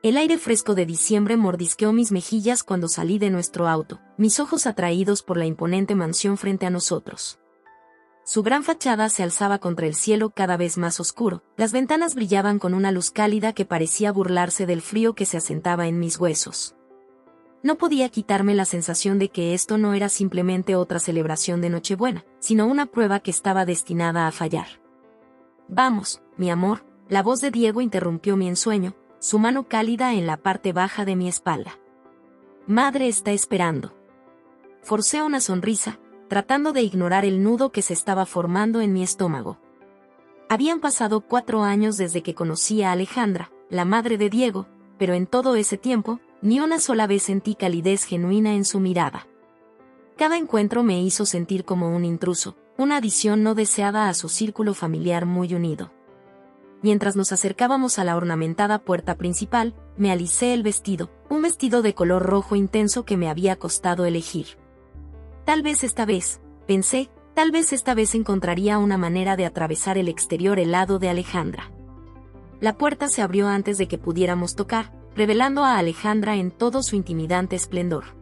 El aire fresco de diciembre mordisqueó mis mejillas cuando salí de nuestro auto, mis ojos atraídos por la imponente mansión frente a nosotros. Su gran fachada se alzaba contra el cielo cada vez más oscuro, las ventanas brillaban con una luz cálida que parecía burlarse del frío que se asentaba en mis huesos. No podía quitarme la sensación de que esto no era simplemente otra celebración de Nochebuena, sino una prueba que estaba destinada a fallar. «Vamos, mi amor», la voz de Diego interrumpió mi ensueño, su mano cálida en la parte baja de mi espalda. «Madre está esperando». Forcé una sonrisa, tratando de ignorar el nudo que se estaba formando en mi estómago. Habían pasado 4 años desde que conocí a Alejandra, la madre de Diego, pero en todo ese tiempo, ni una sola vez sentí calidez genuina en su mirada. Cada encuentro me hizo sentir como un intruso, una adición no deseada a su círculo familiar muy unido. Mientras nos acercábamos a la ornamentada puerta principal, me alicé el vestido, un vestido de color rojo intenso que me había costado elegir. Tal vez esta vez, pensé, tal vez esta vez encontraría una manera de atravesar el exterior helado de Alejandra. La puerta se abrió antes de que pudiéramos tocar, revelando a Alejandra en todo su intimidante esplendor.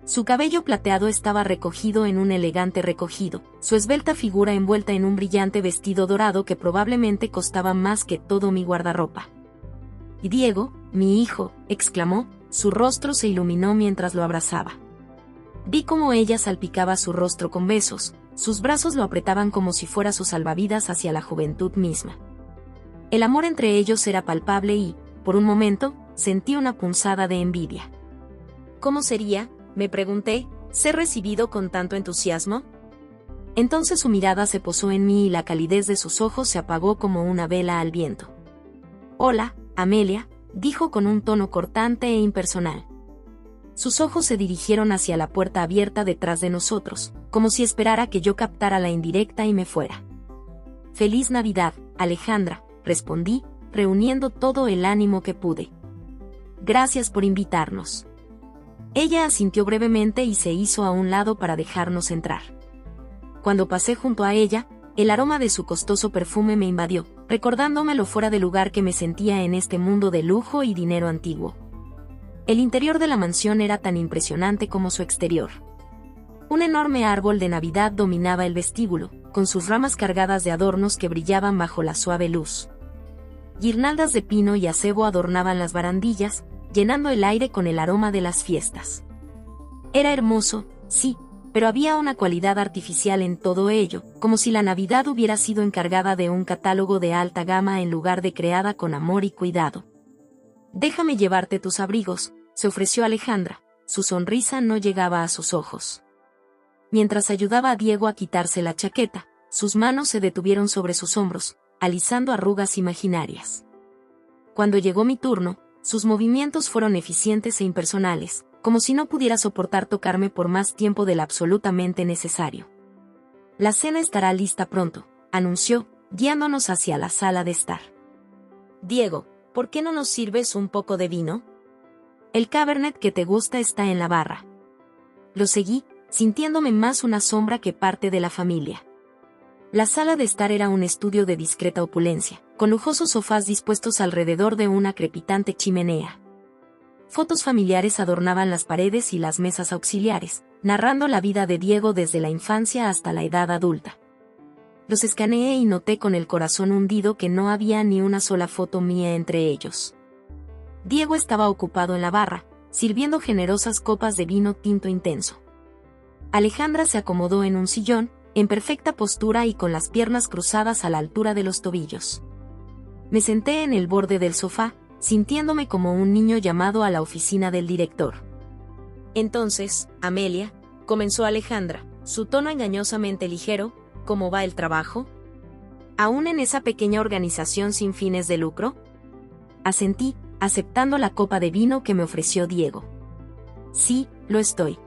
Su cabello plateado estaba recogido en un elegante recogido, su esbelta figura envuelta en un brillante vestido dorado que probablemente costaba más que todo mi guardarropa. «Y Diego, mi hijo», exclamó, su rostro se iluminó mientras lo abrazaba. Vi cómo ella salpicaba su rostro con besos, sus brazos lo apretaban como si fuera su salvavidas hacia la juventud misma. El amor entre ellos era palpable y, por un momento, sentí una punzada de envidia. «¿Cómo sería?», me pregunté, «ser recibido con tanto entusiasmo?». Entonces su mirada se posó en mí y la calidez de sus ojos se apagó como una vela al viento. «Hola, Amelia», dijo con un tono cortante e impersonal. Sus ojos se dirigieron hacia la puerta abierta detrás de nosotros, como si esperara que yo captara la indirecta y me fuera. «Feliz Navidad, Alejandra», respondí, reuniendo todo el ánimo que pude. «Gracias por invitarnos». Ella asintió brevemente y se hizo a un lado para dejarnos entrar. Cuando pasé junto a ella, el aroma de su costoso perfume me invadió, recordándome lo fuera de lugar que me sentía en este mundo de lujo y dinero antiguo. El interior de la mansión era tan impresionante como su exterior. Un enorme árbol de Navidad dominaba el vestíbulo, con sus ramas cargadas de adornos que brillaban bajo la suave luz. Guirnaldas de pino y acebo adornaban las barandillas, llenando el aire con el aroma de las fiestas. Era hermoso, sí, pero había una cualidad artificial en todo ello, como si la Navidad hubiera sido encargada de un catálogo de alta gama en lugar de creada con amor y cuidado. «Déjame llevarte tus abrigos», se ofreció Alejandra, su sonrisa no llegaba a sus ojos. Mientras ayudaba a Diego a quitarse la chaqueta, sus manos se detuvieron sobre sus hombros, alisando arrugas imaginarias. Cuando llegó mi turno, sus movimientos fueron eficientes e impersonales, como si no pudiera soportar tocarme por más tiempo del absolutamente necesario. «La cena estará lista pronto», anunció, guiándonos hacia la sala de estar. «Diego, ¿por qué no nos sirves un poco de vino? El Cabernet que te gusta está en la barra». Lo seguí, sintiéndome más una sombra que parte de la familia. La sala de estar era un estudio de discreta opulencia, con lujosos sofás dispuestos alrededor de una crepitante chimenea. Fotos familiares adornaban las paredes y las mesas auxiliares, narrando la vida de Diego desde la infancia hasta la edad adulta. Los escaneé y noté con el corazón hundido que no había ni una sola foto mía entre ellos. Diego estaba ocupado en la barra, sirviendo generosas copas de vino tinto intenso. Alejandra se acomodó en un sillón, en perfecta postura y con las piernas cruzadas a la altura de los tobillos. Me senté en el borde del sofá, sintiéndome como un niño llamado a la oficina del director. «Entonces, Amelia», comenzó Alejandra, su tono engañosamente ligero, «¿cómo va el trabajo? ¿Aún en esa pequeña organización sin fines de lucro?». Asentí, aceptando la copa de vino que me ofreció Diego. «Sí, lo estoy.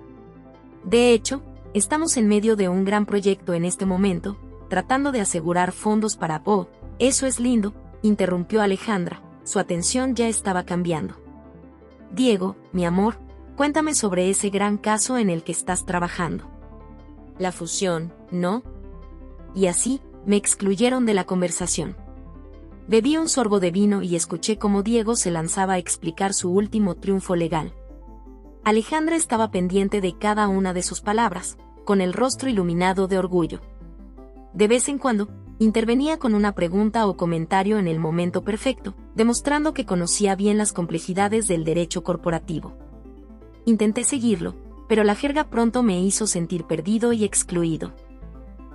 De hecho, estamos en medio de un gran proyecto en este momento, tratando de asegurar fondos para...». «Oh, eso es lindo», interrumpió Alejandra, su atención ya estaba cambiando. «Diego, mi amor, cuéntame sobre ese gran caso en el que estás trabajando». «La fusión, ¿no?». Y así, me excluyeron de la conversación. Bebí un sorbo de vino y escuché cómo Diego se lanzaba a explicar su último triunfo legal. Alejandra estaba pendiente de cada una de sus palabras, con el rostro iluminado de orgullo. De vez en cuando, intervenía con una pregunta o comentario en el momento perfecto, demostrando que conocía bien las complejidades del derecho corporativo. Intenté seguirlo, pero la jerga pronto me hizo sentir perdido y excluido.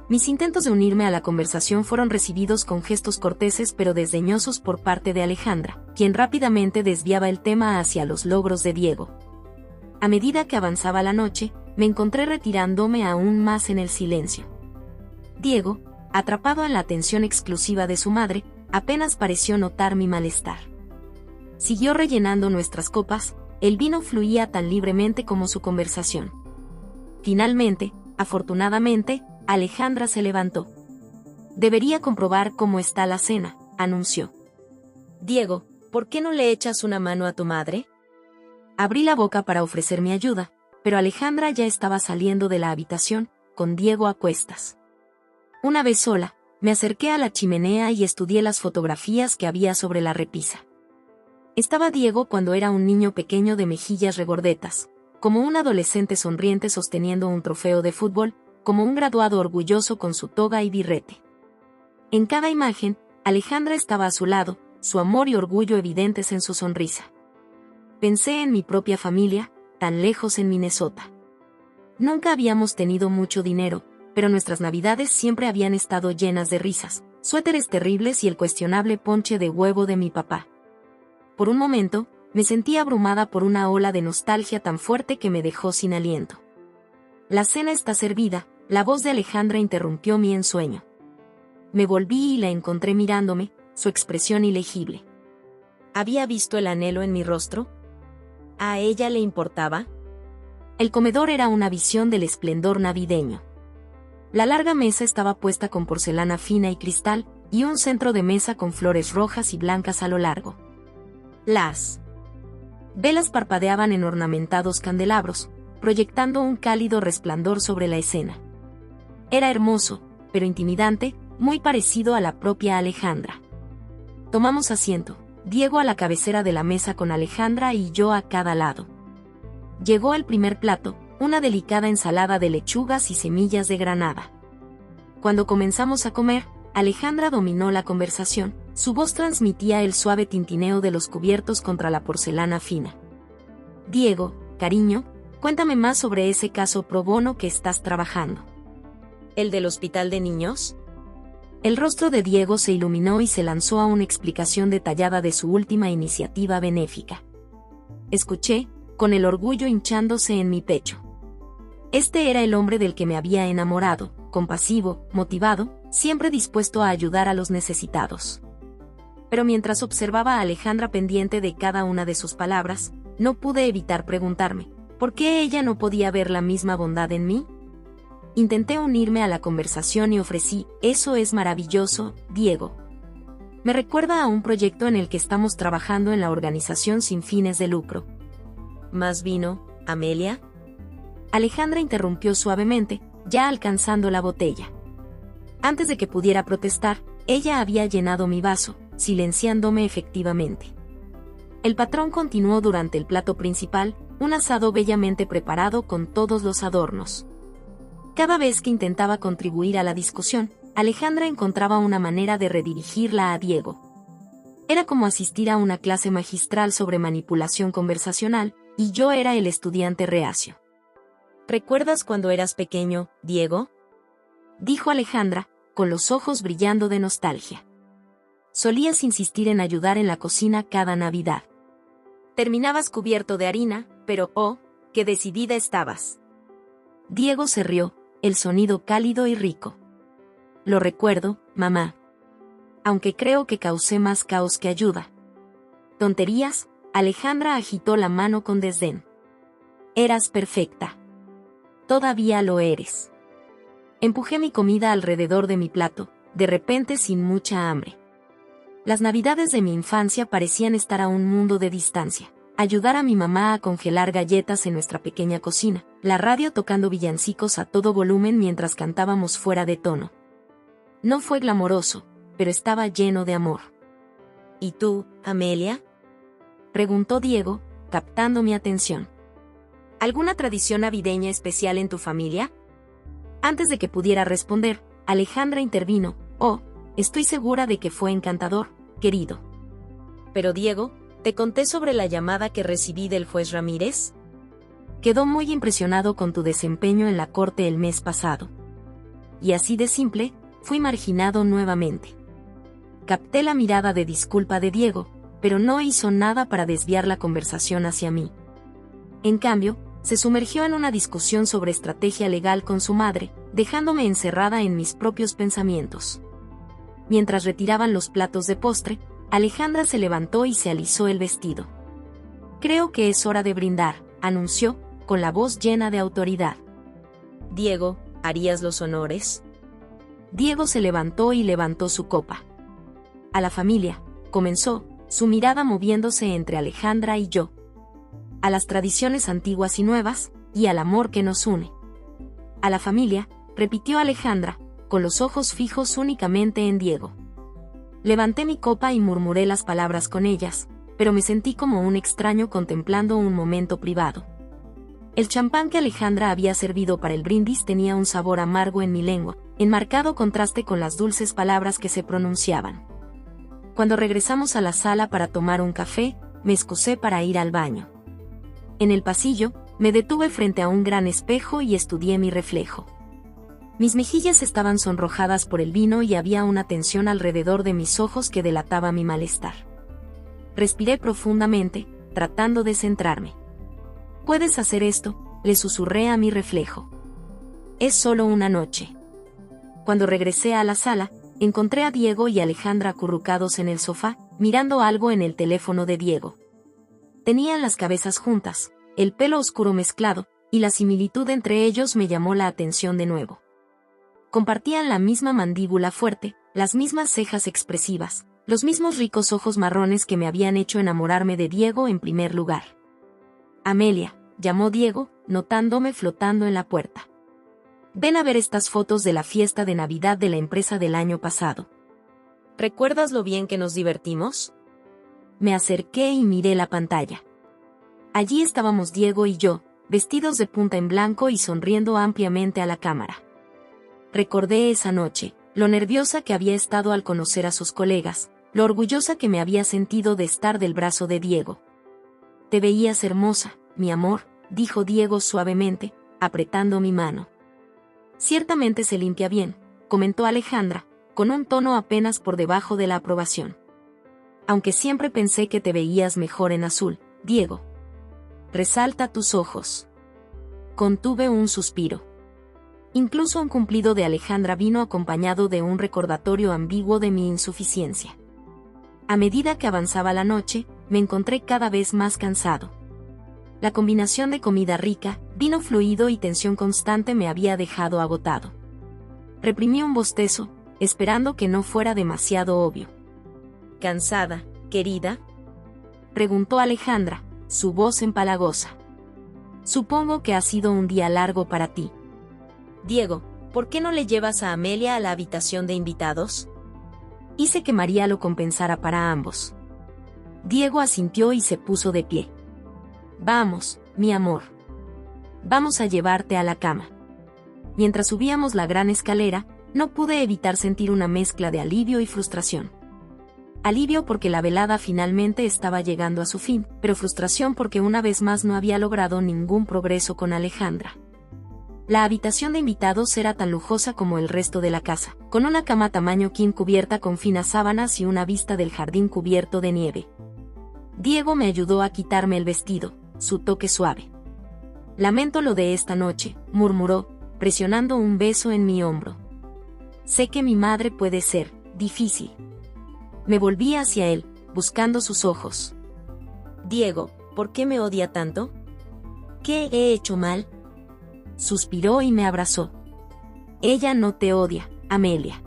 Mis intentos de unirme a la conversación fueron recibidos con gestos corteses pero desdeñosos por parte de Alejandra, quien rápidamente desviaba el tema hacia los logros de Diego. A medida que avanzaba la noche, me encontré retirándome aún más en el silencio. Diego, atrapado en la atención exclusiva de su madre, apenas pareció notar mi malestar. Siguió rellenando nuestras copas, el vino fluía tan libremente como su conversación. Finalmente, afortunadamente, Alejandra se levantó. «Debería comprobar cómo está la cena», anunció. «Diego, ¿por qué no le echas una mano a tu madre?» Abrí la boca para ofrecer mi ayuda, pero Alejandra ya estaba saliendo de la habitación, con Diego a cuestas. Una vez sola, me acerqué a la chimenea y estudié las fotografías que había sobre la repisa. Estaba Diego cuando era un niño pequeño de mejillas regordetas, como un adolescente sonriente sosteniendo un trofeo de fútbol, como un graduado orgulloso con su toga y birrete. En cada imagen, Alejandra estaba a su lado, su amor y orgullo evidentes en su sonrisa. Pensé en mi propia familia, tan lejos en Minnesota. Nunca habíamos tenido mucho dinero, pero nuestras navidades siempre habían estado llenas de risas, suéteres terribles y el cuestionable ponche de huevo de mi papá. Por un momento, me sentí abrumada por una ola de nostalgia tan fuerte que me dejó sin aliento. «La cena está servida», la voz de Alejandra interrumpió mi ensueño. Me volví y la encontré mirándome, su expresión ilegible. ¿Había visto el anhelo en mi rostro? ¿A ella le importaba? El comedor era una visión del esplendor navideño. La larga mesa estaba puesta con porcelana fina y cristal, y un centro de mesa con flores rojas y blancas a lo largo. Las velas parpadeaban en ornamentados candelabros, proyectando un cálido resplandor sobre la escena. Era hermoso, pero intimidante, muy parecido a la propia Alejandra. Tomamos asiento, Diego a la cabecera de la mesa con Alejandra y yo a cada lado. Llegó el primer plato, una delicada ensalada de lechugas y semillas de granada. Cuando comenzamos a comer, Alejandra dominó la conversación, su voz transmitía el suave tintineo de los cubiertos contra la porcelana fina. «Diego, cariño, cuéntame más sobre ese caso pro bono que estás trabajando». ¿El del hospital de niños? El rostro de Diego se iluminó y se lanzó a una explicación detallada de su última iniciativa benéfica. Escuché, con el orgullo hinchándose en mi pecho. Este era el hombre del que me había enamorado, compasivo, motivado, siempre dispuesto a ayudar a los necesitados. Pero mientras observaba a Alejandra pendiente de cada una de sus palabras, no pude evitar preguntarme, ¿por qué ella no podía ver la misma bondad en mí? Intenté unirme a la conversación y ofrecí, «Eso es maravilloso, Diego. Me recuerda a un proyecto en el que estamos trabajando en la organización sin fines de lucro». «¿Más vino, Amelia?». Alejandra interrumpió suavemente, ya alcanzando la botella. Antes de que pudiera protestar, ella había llenado mi vaso, silenciándome efectivamente. El patrón continuó durante el plato principal, un asado bellamente preparado con todos los adornos. Cada vez que intentaba contribuir a la discusión, Alejandra encontraba una manera de redirigirla a Diego. Era como asistir a una clase magistral sobre manipulación conversacional, y yo era el estudiante reacio. ¿Recuerdas cuando eras pequeño, Diego?, dijo Alejandra, con los ojos brillando de nostalgia. Solías insistir en ayudar en la cocina cada Navidad. Terminabas cubierto de harina, pero ¡oh, qué decidida estabas! Diego se rió, el sonido cálido y rico. Lo recuerdo, mamá. Aunque creo que causé más caos que ayuda. Tonterías, Alejandra agitó la mano con desdén. Eras perfecta. Todavía lo eres. Empujé mi comida alrededor de mi plato, de repente sin mucha hambre. Las navidades de mi infancia parecían estar a un mundo de distancia. Ayudar a mi mamá a congelar galletas en nuestra pequeña cocina, la radio tocando villancicos a todo volumen mientras cantábamos fuera de tono. No fue glamoroso, pero estaba lleno de amor. ¿Y tú, Amelia?, preguntó Diego, captando mi atención. ¿Alguna tradición navideña especial en tu familia? Antes de que pudiera responder, Alejandra intervino. Oh, estoy segura de que fue encantador, querido. Pero Diego, ¿te conté sobre la llamada que recibí del juez Ramírez? Quedó muy impresionado con tu desempeño en la corte el mes pasado. Y así de simple, fui marginado nuevamente. Capté la mirada de disculpa de Diego, pero no hizo nada para desviar la conversación hacia mí. En cambio, se sumergió en una discusión sobre estrategia legal con su madre, dejándome encerrada en mis propios pensamientos. Mientras retiraban los platos de postre, Alejandra se levantó y se alisó el vestido. Creo que es hora de brindar, anunció, con la voz llena de autoridad. Diego, ¿harías los honores? Diego se levantó y levantó su copa. A la familia, comenzó, su mirada moviéndose entre Alejandra y yo. A las tradiciones antiguas y nuevas, y al amor que nos une. A la familia, repitió Alejandra, con los ojos fijos únicamente en Diego. Levanté mi copa y murmuré las palabras con ellas, pero me sentí como un extraño contemplando un momento privado. El champán que Alejandra había servido para el brindis tenía un sabor amargo en mi lengua, en marcado contraste con las dulces palabras que se pronunciaban. Cuando regresamos a la sala para tomar un café, me excusé para ir al baño. En el pasillo, me detuve frente a un gran espejo y estudié mi reflejo. Mis mejillas estaban sonrojadas por el vino y había una tensión alrededor de mis ojos que delataba mi malestar. Respiré profundamente, tratando de centrarme. «Puedes hacer esto», le susurré a mi reflejo. «Es solo una noche». Cuando regresé a la sala, encontré a Diego y Alejandra acurrucados en el sofá, mirando algo en el teléfono de Diego. Tenían las cabezas juntas, el pelo oscuro mezclado, y la similitud entre ellos me llamó la atención de nuevo. Compartían la misma mandíbula fuerte, las mismas cejas expresivas, los mismos ricos ojos marrones que me habían hecho enamorarme de Diego en primer lugar. «Amelia», llamó Diego, notándome flotando en la puerta. «Ven a ver estas fotos de la fiesta de Navidad de la empresa del año pasado. ¿Recuerdas lo bien que nos divertimos?». Me acerqué y miré la pantalla. Allí estábamos Diego y yo, vestidos de punta en blanco y sonriendo ampliamente a la cámara. Recordé esa noche, lo nerviosa que había estado al conocer a sus colegas, lo orgullosa que me había sentido de estar del brazo de Diego. «Te veías hermosa, mi amor», dijo Diego suavemente, apretando mi mano. «Ciertamente se limpia bien», comentó Alejandra, con un tono apenas por debajo de la aprobación. «Aunque siempre pensé que te veías mejor en azul, Diego. Resalta tus ojos». Contuve un suspiro. Incluso un cumplido de Alejandra vino acompañado de un recordatorio ambiguo de mi insuficiencia. A medida que avanzaba la noche, me encontré cada vez más cansado. La combinación de comida rica, vino fluido y tensión constante me había dejado agotado. Reprimí un bostezo, esperando que no fuera demasiado obvio. «¿Cansada, querida?», preguntó Alejandra, su voz empalagosa. «Supongo que ha sido un día largo para ti. Diego, ¿por qué no le llevas a Amelia a la habitación de invitados?». Hice que María lo compensara para ambos. Diego asintió y se puso de pie. «Vamos, mi amor. Vamos a llevarte a la cama». Mientras subíamos la gran escalera, no pude evitar sentir una mezcla de alivio y frustración. Alivio porque la velada finalmente estaba llegando a su fin, pero frustración porque una vez más no había logrado ningún progreso con Alejandra. La habitación de invitados era tan lujosa como el resto de la casa, con una cama tamaño king cubierta con finas sábanas y una vista del jardín cubierto de nieve. Diego me ayudó a quitarme el vestido, su toque suave. «Lamento lo de esta noche», murmuró, presionando un beso en mi hombro. «Sé que mi madre puede ser difícil». Me volví hacia él, buscando sus ojos. «Diego, ¿por qué me odia tanto? ¿Qué he hecho mal?». Suspiró y me abrazó. «Ella no te odia, Amelia.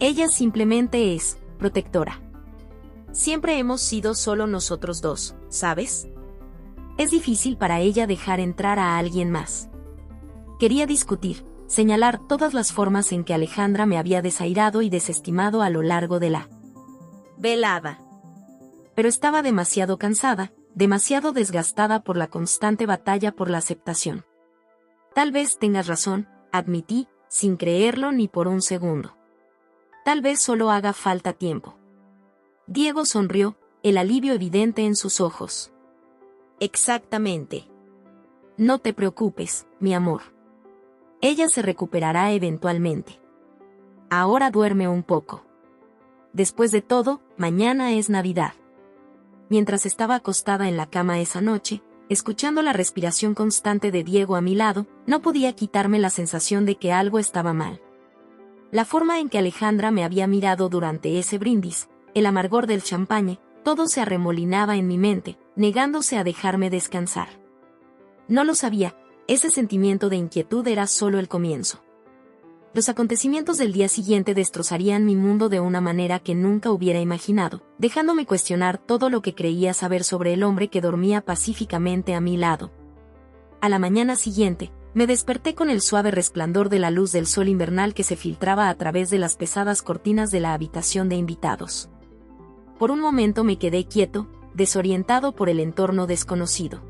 Ella simplemente es protectora. Siempre hemos sido solo nosotros dos, ¿sabes? Es difícil para ella dejar entrar a alguien más». Quería discutir, señalar todas las formas en que Alejandra me había desairado y desestimado a lo largo de la velada. Pero estaba demasiado cansada, demasiado desgastada por la constante batalla por la aceptación. Tal vez tengas razón, admití, sin creerlo ni por un segundo. Tal vez solo haga falta tiempo. Diego sonrió, el alivio evidente en sus ojos. Exactamente. No te preocupes, mi amor. Ella se recuperará eventualmente. Ahora duerme un poco. Después de todo, mañana es Navidad. Mientras estaba acostada en la cama esa noche, escuchando la respiración constante de Diego a mi lado, no podía quitarme la sensación de que algo estaba mal. La forma en que Alejandra me había mirado durante ese brindis, el amargor del champagne, todo se arremolinaba en mi mente, negándose a dejarme descansar. No lo sabía, ese sentimiento de inquietud era solo el comienzo. Los acontecimientos del día siguiente destrozarían mi mundo de una manera que nunca hubiera imaginado, dejándome cuestionar todo lo que creía saber sobre el hombre que dormía pacíficamente a mi lado. A la mañana siguiente, me desperté con el suave resplandor de la luz del sol invernal que se filtraba a través de las pesadas cortinas de la habitación de invitados. Por un momento me quedé quieto, desorientado por el entorno desconocido.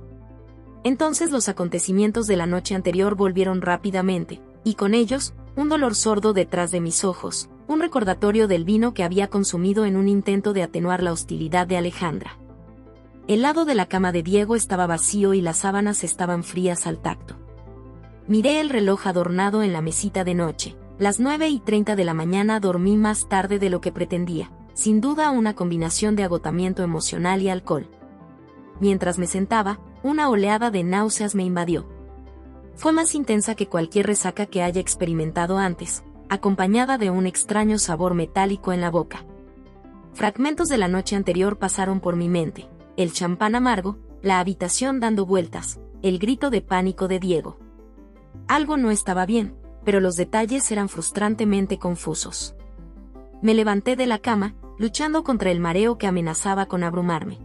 Entonces los acontecimientos de la noche anterior volvieron rápidamente, y con ellos, un dolor sordo detrás de mis ojos, un recordatorio del vino que había consumido en un intento de atenuar la hostilidad de Alejandra. El lado de la cama de Diego estaba vacío y las sábanas estaban frías al tacto. Miré el reloj adornado en la mesita de noche. Las 9:30 de la mañana dormí más tarde de lo que pretendía, sin duda una combinación de agotamiento emocional y alcohol. Mientras me sentaba, una oleada de náuseas me invadió. Fue más intensa que cualquier resaca que haya experimentado antes, acompañada de un extraño sabor metálico en la boca. Fragmentos de la noche anterior pasaron por mi mente, el champán amargo, la habitación dando vueltas, el grito de pánico de Diego. Algo no estaba bien, pero los detalles eran frustrantemente confusos. Me levanté de la cama, luchando contra el mareo que amenazaba con abrumarme.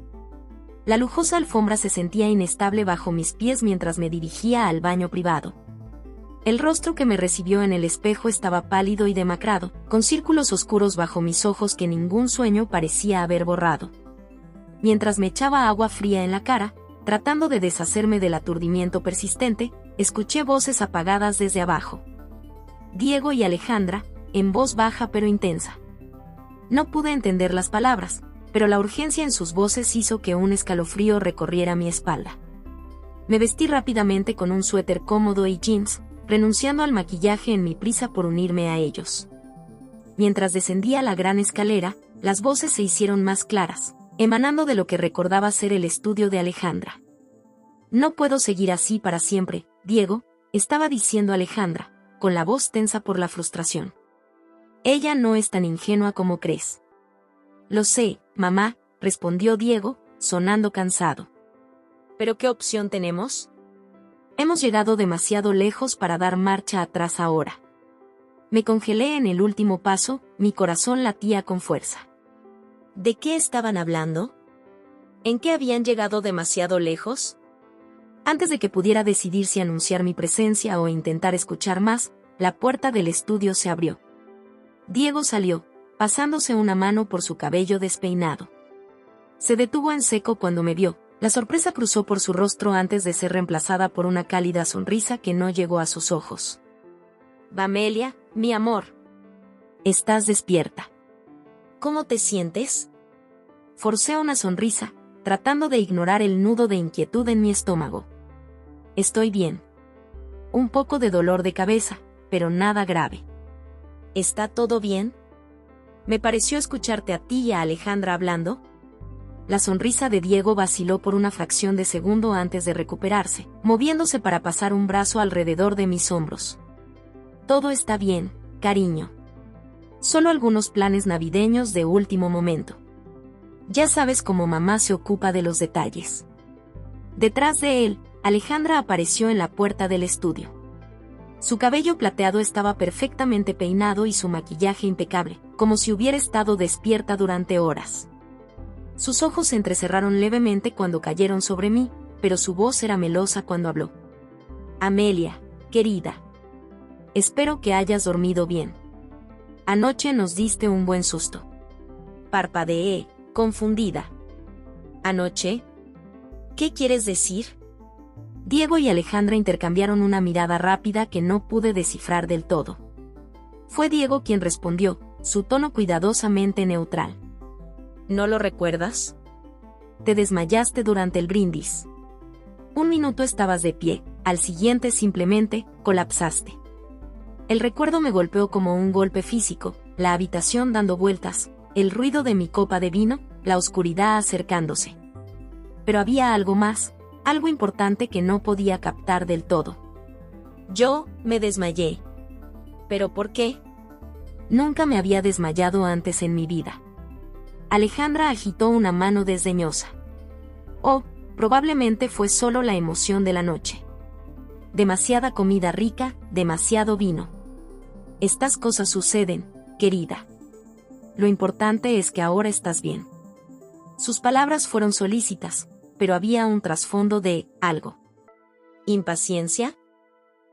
La lujosa alfombra se sentía inestable bajo mis pies mientras me dirigía al baño privado. El rostro que me recibió en el espejo estaba pálido y demacrado, con círculos oscuros bajo mis ojos que ningún sueño parecía haber borrado. Mientras me echaba agua fría en la cara, tratando de deshacerme del aturdimiento persistente, escuché voces apagadas desde abajo. Diego y Alejandra, en voz baja pero intensa. No pude entender las palabras, pero la urgencia en sus voces hizo que un escalofrío recorriera mi espalda. Me vestí rápidamente con un suéter cómodo y jeans, renunciando al maquillaje en mi prisa por unirme a ellos. Mientras descendía la gran escalera, las voces se hicieron más claras, emanando de lo que recordaba ser el estudio de Alejandra. No puedo seguir así para siempre, Diego, estaba diciendo Alejandra, con la voz tensa por la frustración. Ella no es tan ingenua como crees. Lo sé, mamá, respondió Diego, sonando cansado. ¿Pero qué opción tenemos? Hemos llegado demasiado lejos para dar marcha atrás ahora. Me congelé en el último paso, mi corazón latía con fuerza. ¿De qué estaban hablando? ¿En qué habían llegado demasiado lejos? Antes de que pudiera decidir si anunciar mi presencia o intentar escuchar más, la puerta del estudio se abrió. Diego salió, pasándose una mano por su cabello despeinado. Se detuvo en seco cuando me vio. La sorpresa cruzó por su rostro antes de ser reemplazada por una cálida sonrisa que no llegó a sus ojos. Vamelia, mi amor. Estás despierta. ¿Cómo te sientes? Forcé una sonrisa, tratando de ignorar el nudo de inquietud en mi estómago. Estoy bien. Un poco de dolor de cabeza, pero nada grave. ¿Está todo bien? Me pareció escucharte a ti y a Alejandra hablando. La sonrisa de Diego vaciló por una fracción de segundo antes de recuperarse, moviéndose para pasar un brazo alrededor de mis hombros. Todo está bien, cariño. Solo algunos planes navideños de último momento. Ya sabes cómo mamá se ocupa de los detalles. Detrás de él, Alejandra apareció en la puerta del estudio. Su cabello plateado estaba perfectamente peinado y su maquillaje impecable, como si hubiera estado despierta durante horas. Sus ojos se entrecerraron levemente cuando cayeron sobre mí, pero su voz era melosa cuando habló. Amelia, querida. Espero que hayas dormido bien. Anoche nos diste un buen susto. Parpadeé, confundida. ¿Anoche? ¿Qué quieres decir? Diego y Alejandra intercambiaron una mirada rápida que no pude descifrar del todo. Fue Diego quien respondió, su tono cuidadosamente neutral. ¿No lo recuerdas? Te desmayaste durante el brindis. Un minuto estabas de pie, al siguiente simplemente, colapsaste. El recuerdo me golpeó como un golpe físico, la habitación dando vueltas, el ruido de mi copa de vino, la oscuridad acercándose. Pero había algo más, algo importante que no podía captar del todo. Yo me desmayé. ¿Pero por qué? Nunca me había desmayado antes en mi vida. Alejandra agitó una mano desdeñosa. Oh, probablemente fue solo la emoción de la noche. Demasiada comida rica, demasiado vino. Estas cosas suceden, querida. Lo importante es que ahora estás bien. Sus palabras fueron solícitas, pero había un trasfondo de algo. ¿Impaciencia?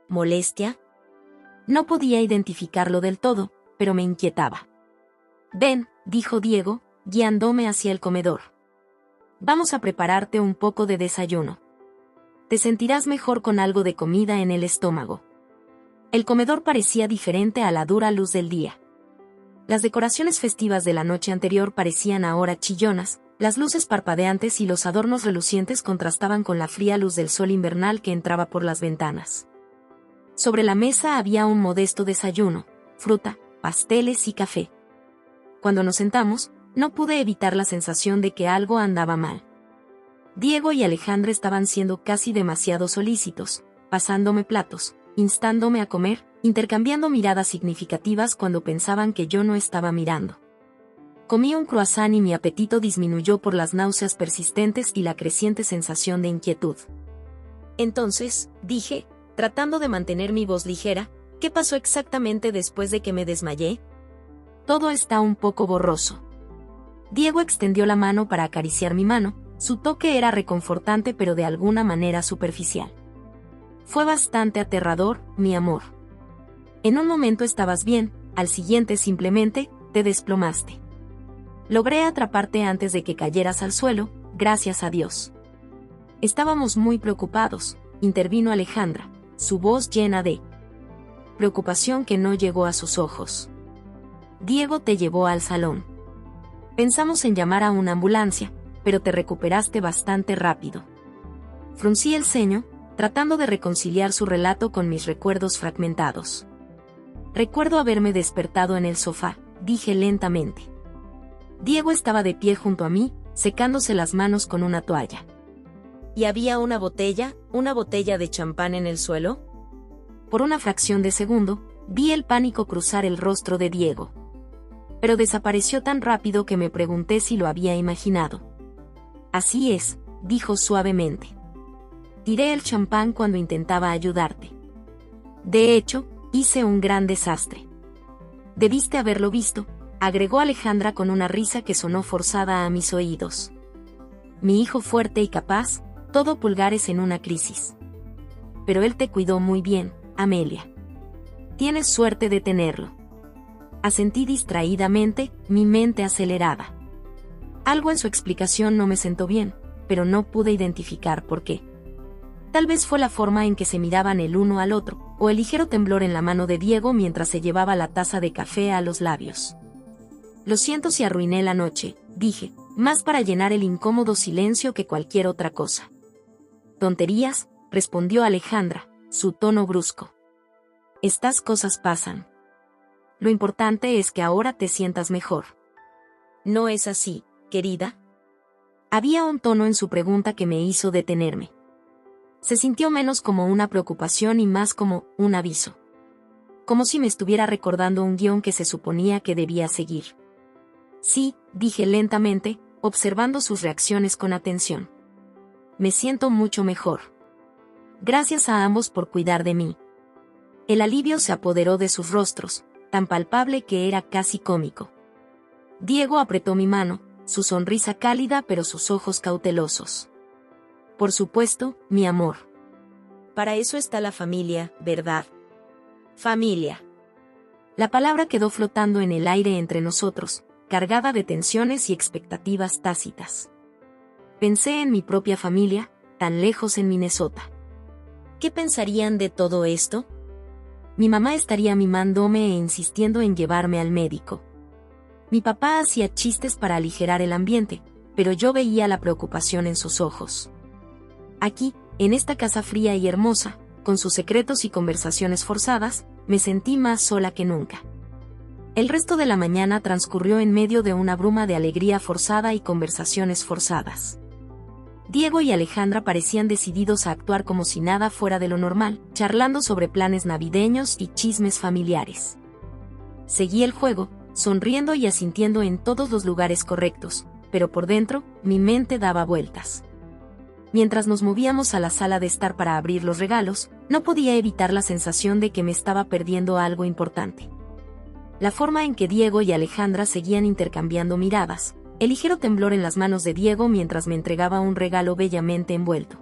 ¿Molestia? No podía identificarlo del todo, pero me inquietaba. Ven, dijo Diego, guiándome hacia el comedor. Vamos a prepararte un poco de desayuno. Te sentirás mejor con algo de comida en el estómago. El comedor parecía diferente a la dura luz del día. Las decoraciones festivas de la noche anterior parecían ahora chillonas, las luces parpadeantes y los adornos relucientes contrastaban con la fría luz del sol invernal que entraba por las ventanas. Sobre la mesa había un modesto desayuno, fruta, pasteles y café. Cuando nos sentamos, no pude evitar la sensación de que algo andaba mal. Diego y Alejandra estaban siendo casi demasiado solícitos, pasándome platos, instándome a comer, intercambiando miradas significativas cuando pensaban que yo no estaba mirando. Comí un croissant y mi apetito disminuyó por las náuseas persistentes y la creciente sensación de inquietud. Entonces, dije, tratando de mantener mi voz ligera, ¿qué pasó exactamente después de que me desmayé? Todo está un poco borroso. Diego extendió la mano para acariciar mi mano, su toque era reconfortante pero de alguna manera superficial. Fue bastante aterrador, mi amor. En un momento estabas bien, al siguiente simplemente, te desplomaste. Logré atraparte antes de que cayeras al suelo, gracias a Dios. Estábamos muy preocupados, intervino Alejandra, su voz llena de preocupación que no llegó a sus ojos. Diego te llevó al salón. Pensamos en llamar a una ambulancia, pero te recuperaste bastante rápido. Fruncí el ceño, tratando de reconciliar su relato con mis recuerdos fragmentados. Recuerdo haberme despertado en el sofá, dije lentamente. Diego estaba de pie junto a mí, secándose las manos con una toalla. ¿Y había una botella de champán en el suelo? Por una fracción de segundo, vi el pánico cruzar el rostro de Diego. Pero desapareció tan rápido que me pregunté si lo había imaginado. Así es, dijo suavemente. Tiré el champán cuando intentaba ayudarte. De hecho, hice un gran desastre. Debiste haberlo visto, agregó Alejandra con una risa que sonó forzada a mis oídos. Mi hijo fuerte y capaz, todo pulgares en una crisis. Pero él te cuidó muy bien, Amelia. Tienes suerte de tenerlo. Asentí distraídamente, mi mente acelerada. Algo en su explicación no me sentó bien, pero no pude identificar por qué. Tal vez fue la forma en que se miraban el uno al otro, o el ligero temblor en la mano de Diego mientras se llevaba la taza de café a los labios. Lo siento si arruiné la noche, dije, más para llenar el incómodo silencio que cualquier otra cosa. Tonterías, respondió Alejandra, su tono brusco. Estas cosas pasan. Lo importante es que ahora te sientas mejor. ¿No es así, querida? Había un tono en su pregunta que me hizo detenerme. Se sintió menos como una preocupación y más como un aviso. Como si me estuviera recordando un guión que se suponía que debía seguir. Sí, dije lentamente, observando sus reacciones con atención. Me siento mucho mejor. Gracias a ambos por cuidar de mí. El alivio se apoderó de sus rostros, tan palpable que era casi cómico. Diego apretó mi mano, su sonrisa cálida pero sus ojos cautelosos. Por supuesto, mi amor. Para eso está la familia, ¿verdad? Familia. La palabra quedó flotando en el aire entre nosotros, cargada de tensiones y expectativas tácitas. Pensé en mi propia familia, tan lejos en Minnesota. ¿Qué pensarían de todo esto? Mi mamá estaría mimándome e insistiendo en llevarme al médico. Mi papá hacía chistes para aligerar el ambiente, pero yo veía la preocupación en sus ojos. Aquí, en esta casa fría y hermosa, con sus secretos y conversaciones forzadas, me sentí más sola que nunca. El resto de la mañana transcurrió en medio de una bruma de alegría forzada y conversaciones forzadas. Diego y Alejandra parecían decididos a actuar como si nada fuera de lo normal, charlando sobre planes navideños y chismes familiares. Seguí el juego, sonriendo y asintiendo en todos los lugares correctos, pero por dentro, mi mente daba vueltas. Mientras nos movíamos a la sala de estar para abrir los regalos, no podía evitar la sensación de que me estaba perdiendo algo importante. La forma en que Diego y Alejandra seguían intercambiando miradas, el ligero temblor en las manos de Diego mientras me entregaba un regalo bellamente envuelto.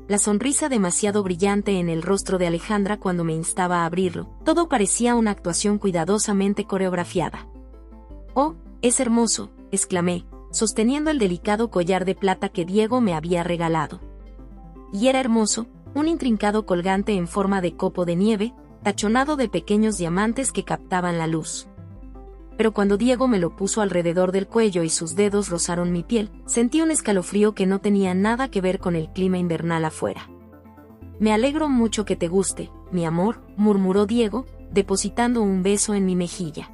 La sonrisa demasiado brillante en el rostro de Alejandra cuando me instaba a abrirlo, todo parecía una actuación cuidadosamente coreografiada. «Oh, es hermoso», exclamé, sosteniendo el delicado collar de plata que Diego me había regalado. Y era hermoso, un intrincado colgante en forma de copo de nieve, tachonado de pequeños diamantes que captaban la luz. Pero cuando Diego me lo puso alrededor del cuello y sus dedos rozaron mi piel, sentí un escalofrío que no tenía nada que ver con el clima invernal afuera. «Me alegro mucho que te guste, mi amor», murmuró Diego, depositando un beso en mi mejilla.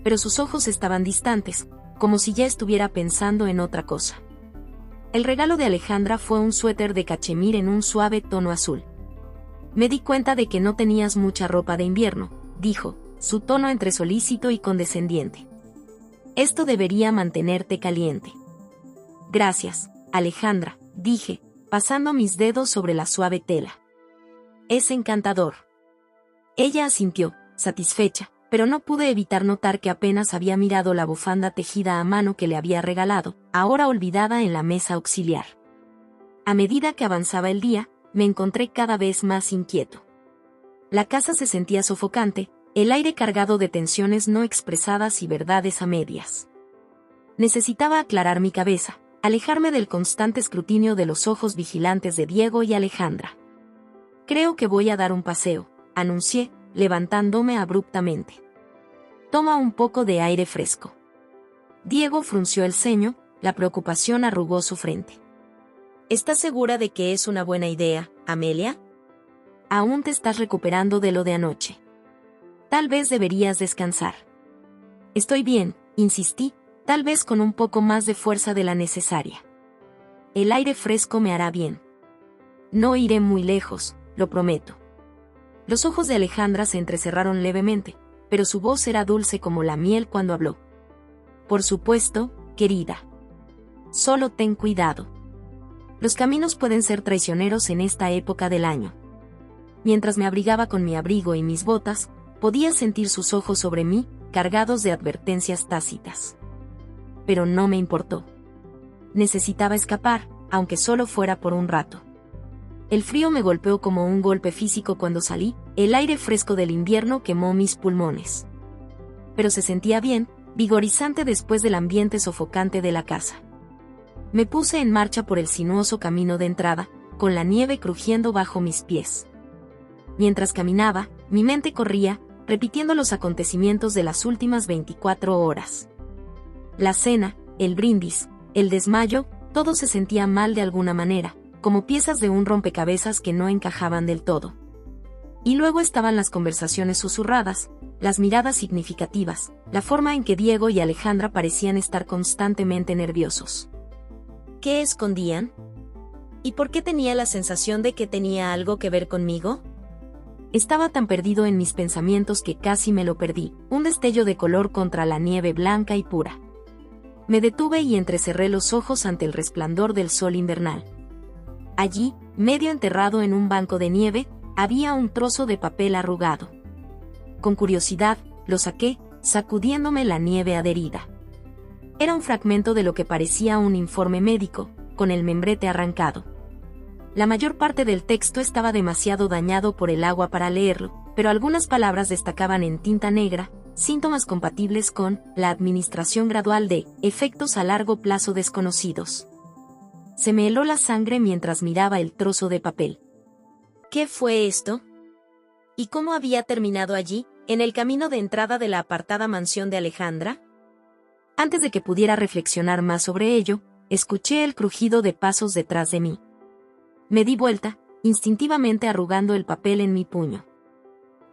Pero sus ojos estaban distantes, como si ya estuviera pensando en otra cosa. El regalo de Alejandra fue un suéter de cachemir en un suave tono azul. «Me di cuenta de que no tenías mucha ropa de invierno», dijo, su tono entre solícito y condescendiente. «Esto debería mantenerte caliente». «Gracias, Alejandra», dije, pasando mis dedos sobre la suave tela. «Es encantador». Ella asintió, satisfecha, pero no pude evitar notar que apenas había mirado la bufanda tejida a mano que le había regalado, ahora olvidada en la mesa auxiliar. A medida que avanzaba el día, me encontré cada vez más inquieto. La casa se sentía sofocante, el aire cargado de tensiones no expresadas y verdades a medias. Necesitaba aclarar mi cabeza, alejarme del constante escrutinio de los ojos vigilantes de Diego y Alejandra. «Creo que voy a dar un paseo», anuncié, levantándome abruptamente. «Toma un poco de aire fresco». Diego frunció el ceño, la preocupación arrugó su frente. «¿Estás segura de que es una buena idea, Amelia? Aún te estás recuperando de lo de anoche. Tal vez deberías descansar». «Estoy bien», insistí, tal vez con un poco más de fuerza de la necesaria. «El aire fresco me hará bien. No iré muy lejos, lo prometo». Los ojos de Alejandra se entrecerraron levemente, pero su voz era dulce como la miel cuando habló. «Por supuesto, querida. Solo ten cuidado. Los caminos pueden ser traicioneros en esta época del año». Mientras me abrigaba con mi abrigo y mis botas, podía sentir sus ojos sobre mí, cargados de advertencias tácitas. Pero no me importó. Necesitaba escapar, aunque solo fuera por un rato. El frío me golpeó como un golpe físico cuando salí, el aire fresco del invierno quemó mis pulmones. Pero se sentía bien, vigorizante después del ambiente sofocante de la casa. Me puse en marcha por el sinuoso camino de entrada, con la nieve crujiendo bajo mis pies. Mientras caminaba, mi mente corría, repitiendo los acontecimientos de las últimas 24 horas. La cena, el brindis, el desmayo, todo se sentía mal de alguna manera, como piezas de un rompecabezas que no encajaban del todo. Y luego estaban las conversaciones susurradas, las miradas significativas, la forma en que Diego y Alejandra parecían estar constantemente nerviosos. ¿Qué escondían? ¿Y por qué tenía la sensación de que tenía algo que ver conmigo? Estaba tan perdido en mis pensamientos que casi me lo perdí, un destello de color contra la nieve blanca y pura. Me detuve y entrecerré los ojos ante el resplandor del sol invernal. Allí, medio enterrado en un banco de nieve, había un trozo de papel arrugado. Con curiosidad, lo saqué, sacudiéndome la nieve adherida. Era un fragmento de lo que parecía un informe médico, con el membrete arrancado. La mayor parte del texto estaba demasiado dañado por el agua para leerlo, pero algunas palabras destacaban en tinta negra, síntomas compatibles con la administración gradual de efectos a largo plazo desconocidos. Se me heló la sangre mientras miraba el trozo de papel. ¿Qué fue esto? ¿Y cómo había terminado allí, en el camino de entrada de la apartada mansión de Alejandra? Antes de que pudiera reflexionar más sobre ello, escuché el crujido de pasos detrás de mí. Me di vuelta, instintivamente arrugando el papel en mi puño.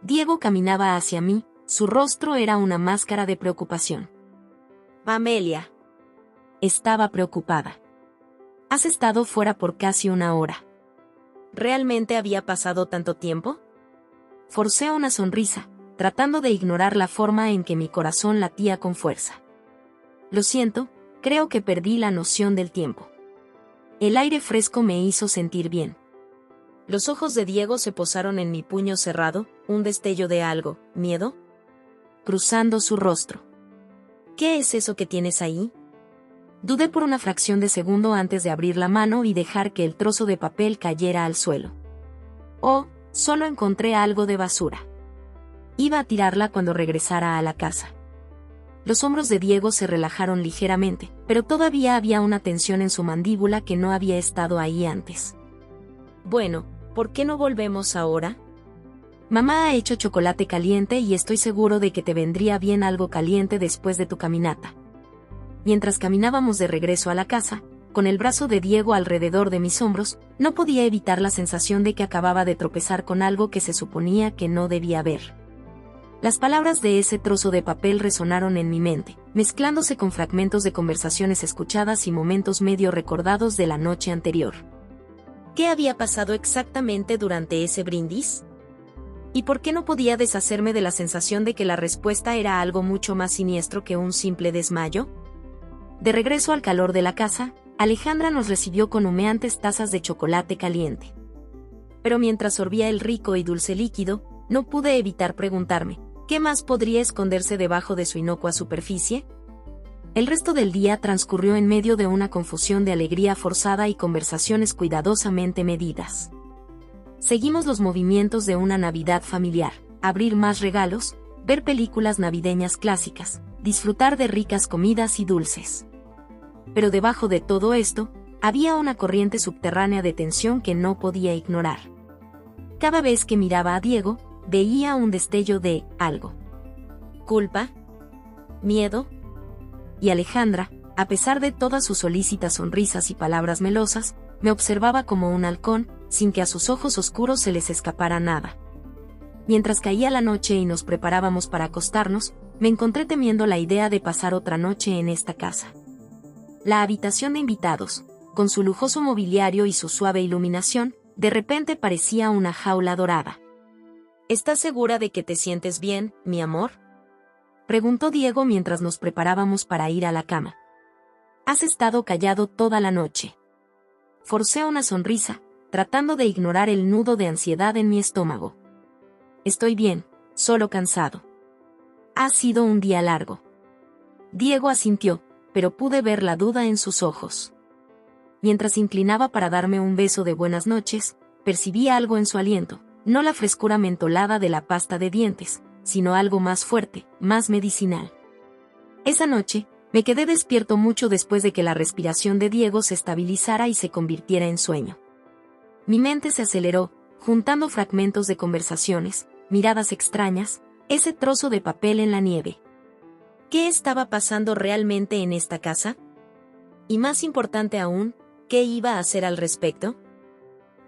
Diego caminaba hacia mí, su rostro era una máscara de preocupación. Amelia. Estaba preocupada. Has estado fuera por casi una hora. ¿Realmente había pasado tanto tiempo? Forcé una sonrisa, tratando de ignorar la forma en que mi corazón latía con fuerza. Lo siento, creo que perdí la noción del tiempo. El aire fresco me hizo sentir bien. Los ojos de Diego se posaron en mi puño cerrado, un destello de algo, ¿miedo? Cruzando su rostro. ¿Qué es eso que tienes ahí? Dudé por una fracción de segundo antes de abrir la mano y dejar que el trozo de papel cayera al suelo. Oh, solo encontré algo de basura. Iba a tirarla cuando regresara a la casa. Los hombros de Diego se relajaron ligeramente, pero todavía había una tensión en su mandíbula que no había estado ahí antes. Bueno, ¿por qué no volvemos ahora? Mamá ha hecho chocolate caliente y estoy seguro de que te vendría bien algo caliente después de tu caminata. Mientras caminábamos de regreso a la casa, con el brazo de Diego alrededor de mis hombros, no podía evitar la sensación de que acababa de tropezar con algo que se suponía que no debía ver. Las palabras de ese trozo de papel resonaron en mi mente, mezclándose con fragmentos de conversaciones escuchadas y momentos medio recordados de la noche anterior. ¿Qué había pasado exactamente durante ese brindis? ¿Y por qué no podía deshacerme de la sensación de que la respuesta era algo mucho más siniestro que un simple desmayo? De regreso al calor de la casa, Alejandra nos recibió con humeantes tazas de chocolate caliente. Pero mientras sorbía el rico y dulce líquido, no pude evitar preguntarme, ¿qué más podría esconderse debajo de su inocua superficie? El resto del día transcurrió en medio de una confusión de alegría forzada y conversaciones cuidadosamente medidas. Seguimos los movimientos de una Navidad familiar, abrir más regalos, ver películas navideñas clásicas, disfrutar de ricas comidas y dulces. Pero debajo de todo esto, había una corriente subterránea de tensión que no podía ignorar. Cada vez que miraba a Diego, veía un destello de algo. ¿Culpa? ¿Miedo? Y Alejandra, a pesar de todas sus solícitas sonrisas y palabras melosas, me observaba como un halcón, sin que a sus ojos oscuros se les escapara nada. Mientras caía la noche y nos preparábamos para acostarnos, me encontré temiendo la idea de pasar otra noche en esta casa. La habitación de invitados, con su lujoso mobiliario y su suave iluminación, de repente parecía una jaula dorada. ¿Estás segura de que te sientes bien, mi amor?, preguntó Diego mientras nos preparábamos para ir a la cama. Has estado callado toda la noche. Forcé una sonrisa, tratando de ignorar el nudo de ansiedad en mi estómago. Estoy bien, solo cansado. Ha sido un día largo. Diego asintió, pero pude ver la duda en sus ojos. Mientras se inclinaba para darme un beso de buenas noches, percibí algo en su aliento, no la frescura mentolada de la pasta de dientes, sino algo más fuerte, más medicinal. Esa noche, me quedé despierto mucho después de que la respiración de Diego se estabilizara y se convirtiera en sueño. Mi mente se aceleró, juntando fragmentos de conversaciones, miradas extrañas, ese trozo de papel en la nieve. ¿Qué estaba pasando realmente en esta casa? Y más importante aún, ¿qué iba a hacer al respecto?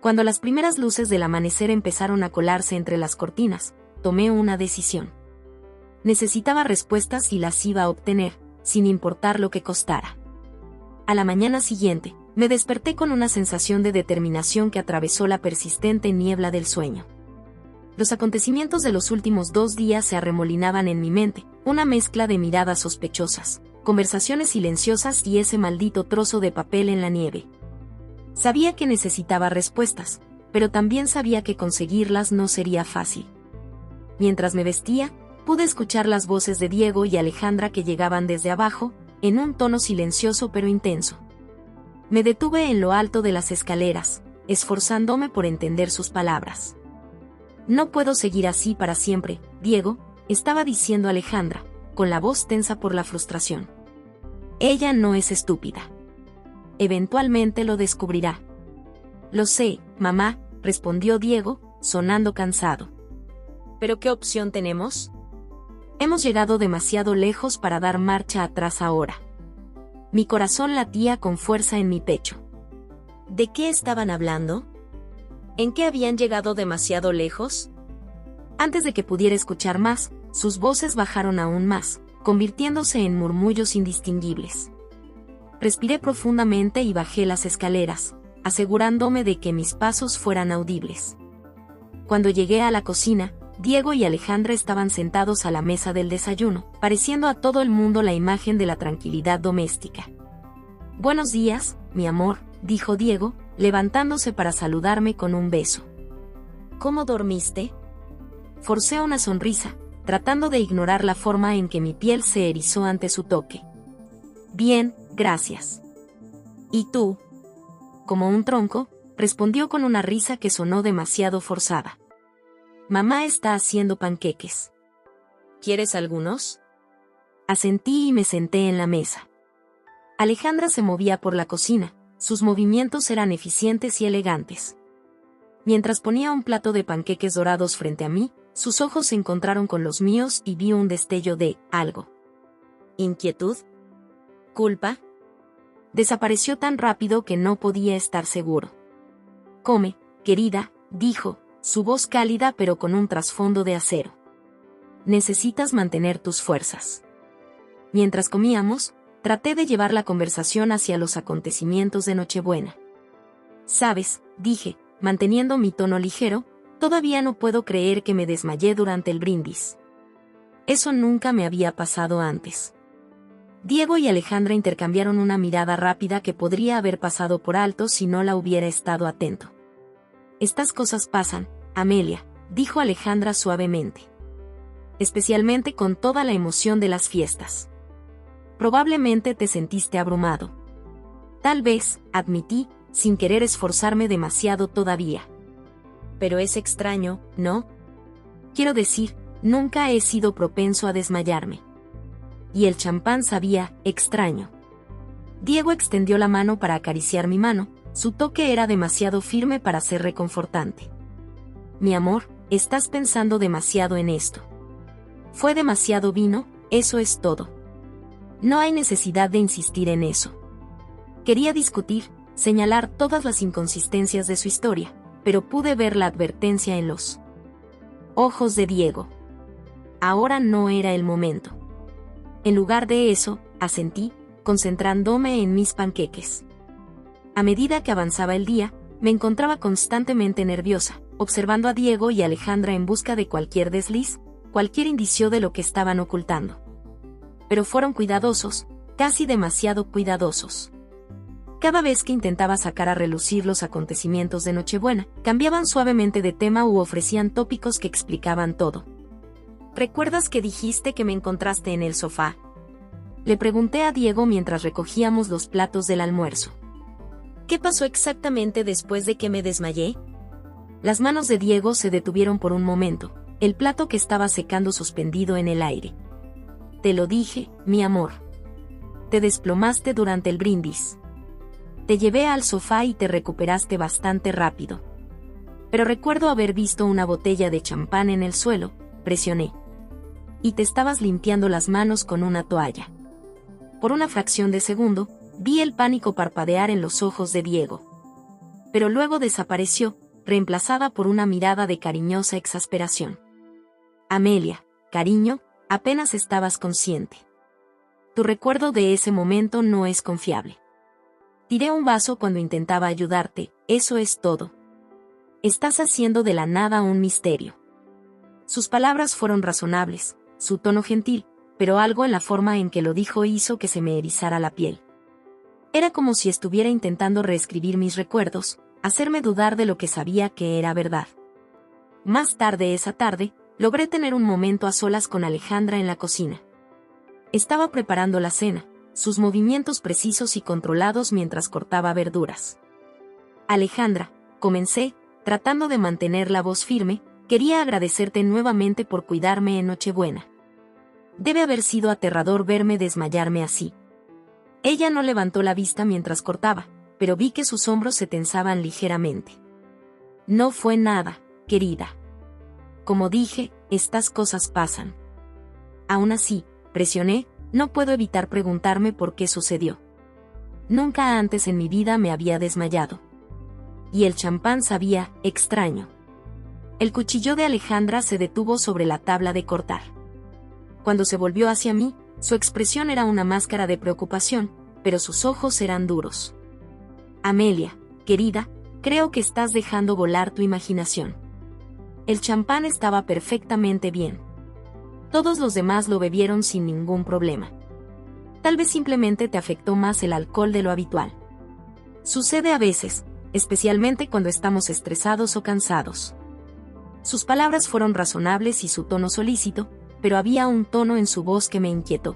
Cuando las primeras luces del amanecer empezaron a colarse entre las cortinas, tomé una decisión. Necesitaba respuestas y las iba a obtener, sin importar lo que costara. A la mañana siguiente, me desperté con una sensación de determinación que atravesó la persistente niebla del sueño. Los acontecimientos de los últimos 2 días se arremolinaban en mi mente, una mezcla de miradas sospechosas, conversaciones silenciosas y ese maldito trozo de papel en la nieve. Sabía que necesitaba respuestas, pero también sabía que conseguirlas no sería fácil. Mientras me vestía, pude escuchar las voces de Diego y Alejandra que llegaban desde abajo, en un tono silencioso pero intenso. Me detuve en lo alto de las escaleras, esforzándome por entender sus palabras. No puedo seguir así para siempre, Diego, estaba diciendo Alejandra, con la voz tensa por la frustración. Ella no es estúpida. eventualmente lo descubrirá. Lo sé, mamá, respondió Diego, sonando cansado. ¿Pero qué opción tenemos? Hemos llegado demasiado lejos para dar marcha atrás ahora. Mi corazón latía con fuerza en mi pecho. ¿De qué estaban hablando? ¿En qué habían llegado demasiado lejos? Antes de que pudiera escuchar más, sus voces bajaron aún más, convirtiéndose en murmullos indistinguibles. Respiré profundamente y bajé las escaleras, asegurándome de que mis pasos fueran audibles. Cuando llegué a la cocina, Diego y Alejandra estaban sentados a la mesa del desayuno, pareciendo a todo el mundo la imagen de la tranquilidad doméstica. «Buenos días, mi amor», dijo Diego, levantándose para saludarme con un beso. «¿Cómo dormiste?». Forcé una sonrisa, tratando de ignorar la forma en que mi piel se erizó ante su toque. «Bien, gracias». «¿Y tú?». Como un tronco, respondió con una risa que sonó demasiado forzada. «Mamá está haciendo panqueques». «¿Quieres algunos?». Asentí y me senté en la mesa. Alejandra se movía por la cocina, sus movimientos eran eficientes y elegantes. Mientras ponía un plato de panqueques dorados frente a mí, sus ojos se encontraron con los míos y vi un destello de algo. ¿Inquietud? ¿Culpa? Desapareció tan rápido que no podía estar seguro. «Come, querida», dijo, su voz cálida pero con un trasfondo de acero. «Necesitas mantener tus fuerzas». Mientras comíamos, traté de llevar la conversación hacia los acontecimientos de Nochebuena. «Sabes», dije, manteniendo mi tono ligero, «todavía no puedo creer que me desmayé durante el brindis. Eso nunca me había pasado antes». Diego y Alejandra intercambiaron una mirada rápida que podría haber pasado por alto si no la hubiera estado atento. «Estas cosas pasan, Amelia», dijo Alejandra suavemente. «Especialmente con toda la emoción de las fiestas. Probablemente te sentiste abrumado». «Tal vez», admití, sin querer esforzarme demasiado todavía. «Pero es extraño, ¿no? Quiero decir, nunca he sido propenso a desmayarme». Y el champán sabía extraño. Diego extendió la mano para acariciar mi mano, su toque era demasiado firme para ser reconfortante. «Mi amor, estás pensando demasiado en esto. Fue demasiado vino, eso es todo. No hay necesidad de insistir en eso». Quería discutir, señalar todas las inconsistencias de su historia, pero pude ver la advertencia en los ojos de Diego. Ahora no era el momento. En lugar de eso, asentí, concentrándome en mis panqueques. A medida que avanzaba el día, me encontraba constantemente nerviosa, observando a Diego y Alejandra en busca de cualquier desliz, cualquier indicio de lo que estaban ocultando. Pero fueron cuidadosos, casi demasiado cuidadosos. Cada vez que intentaba sacar a relucir los acontecimientos de Nochebuena, cambiaban suavemente de tema u ofrecían tópicos que explicaban todo. «¿Recuerdas que dijiste que me encontraste en el sofá?», le pregunté a Diego mientras recogíamos los platos del almuerzo. «¿Qué pasó exactamente después de que me desmayé?». Las manos de Diego se detuvieron por un momento, el plato que estaba secando suspendido en el aire. «Te lo dije, mi amor. Te desplomaste durante el brindis. Te llevé al sofá y te recuperaste bastante rápido. Pero recuerdo haber visto una botella de champán en el suelo», presioné. «Y te estabas limpiando las manos con una toalla». Por una fracción de segundo, vi el pánico parpadear en los ojos de Diego. Pero luego desapareció, reemplazada por una mirada de cariñosa exasperación. «Amelia, cariño, apenas estabas consciente. Tu recuerdo de ese momento no es confiable. Tiré un vaso cuando intentaba ayudarte, eso es todo. Estás haciendo de la nada un misterio». Sus palabras fueron razonables, su tono gentil, pero algo en la forma en que lo dijo hizo que se me erizara la piel. Era como si estuviera intentando reescribir mis recuerdos, hacerme dudar de lo que sabía que era verdad. Más tarde esa tarde, logré tener un momento a solas con Alejandra en la cocina. Estaba preparando la cena, sus movimientos precisos y controlados mientras cortaba verduras. «Alejandra», comencé, tratando de mantener la voz firme, «quería agradecerte nuevamente por cuidarme en Nochebuena. Debe haber sido aterrador verme desmayarme así. Ella no levantó la vista mientras cortaba, pero vi que sus hombros se tensaban ligeramente. No fue nada, querida. Como dije, estas cosas pasan. Aún así, presioné, no puedo evitar preguntarme por qué sucedió. Nunca antes en mi vida me había desmayado. Y el champán sabía extraño. El cuchillo de Alejandra se detuvo sobre la tabla de cortar. Cuando se volvió hacia mí, su expresión era una máscara de preocupación, pero sus ojos eran duros. Amelia, querida, creo que estás dejando volar tu imaginación. El champán estaba perfectamente bien. Todos los demás lo bebieron sin ningún problema. Tal vez simplemente te afectó más el alcohol de lo habitual. Sucede a veces, especialmente cuando estamos estresados o cansados. Sus palabras fueron razonables y su tono solícito, pero había un tono en su voz que me inquietó.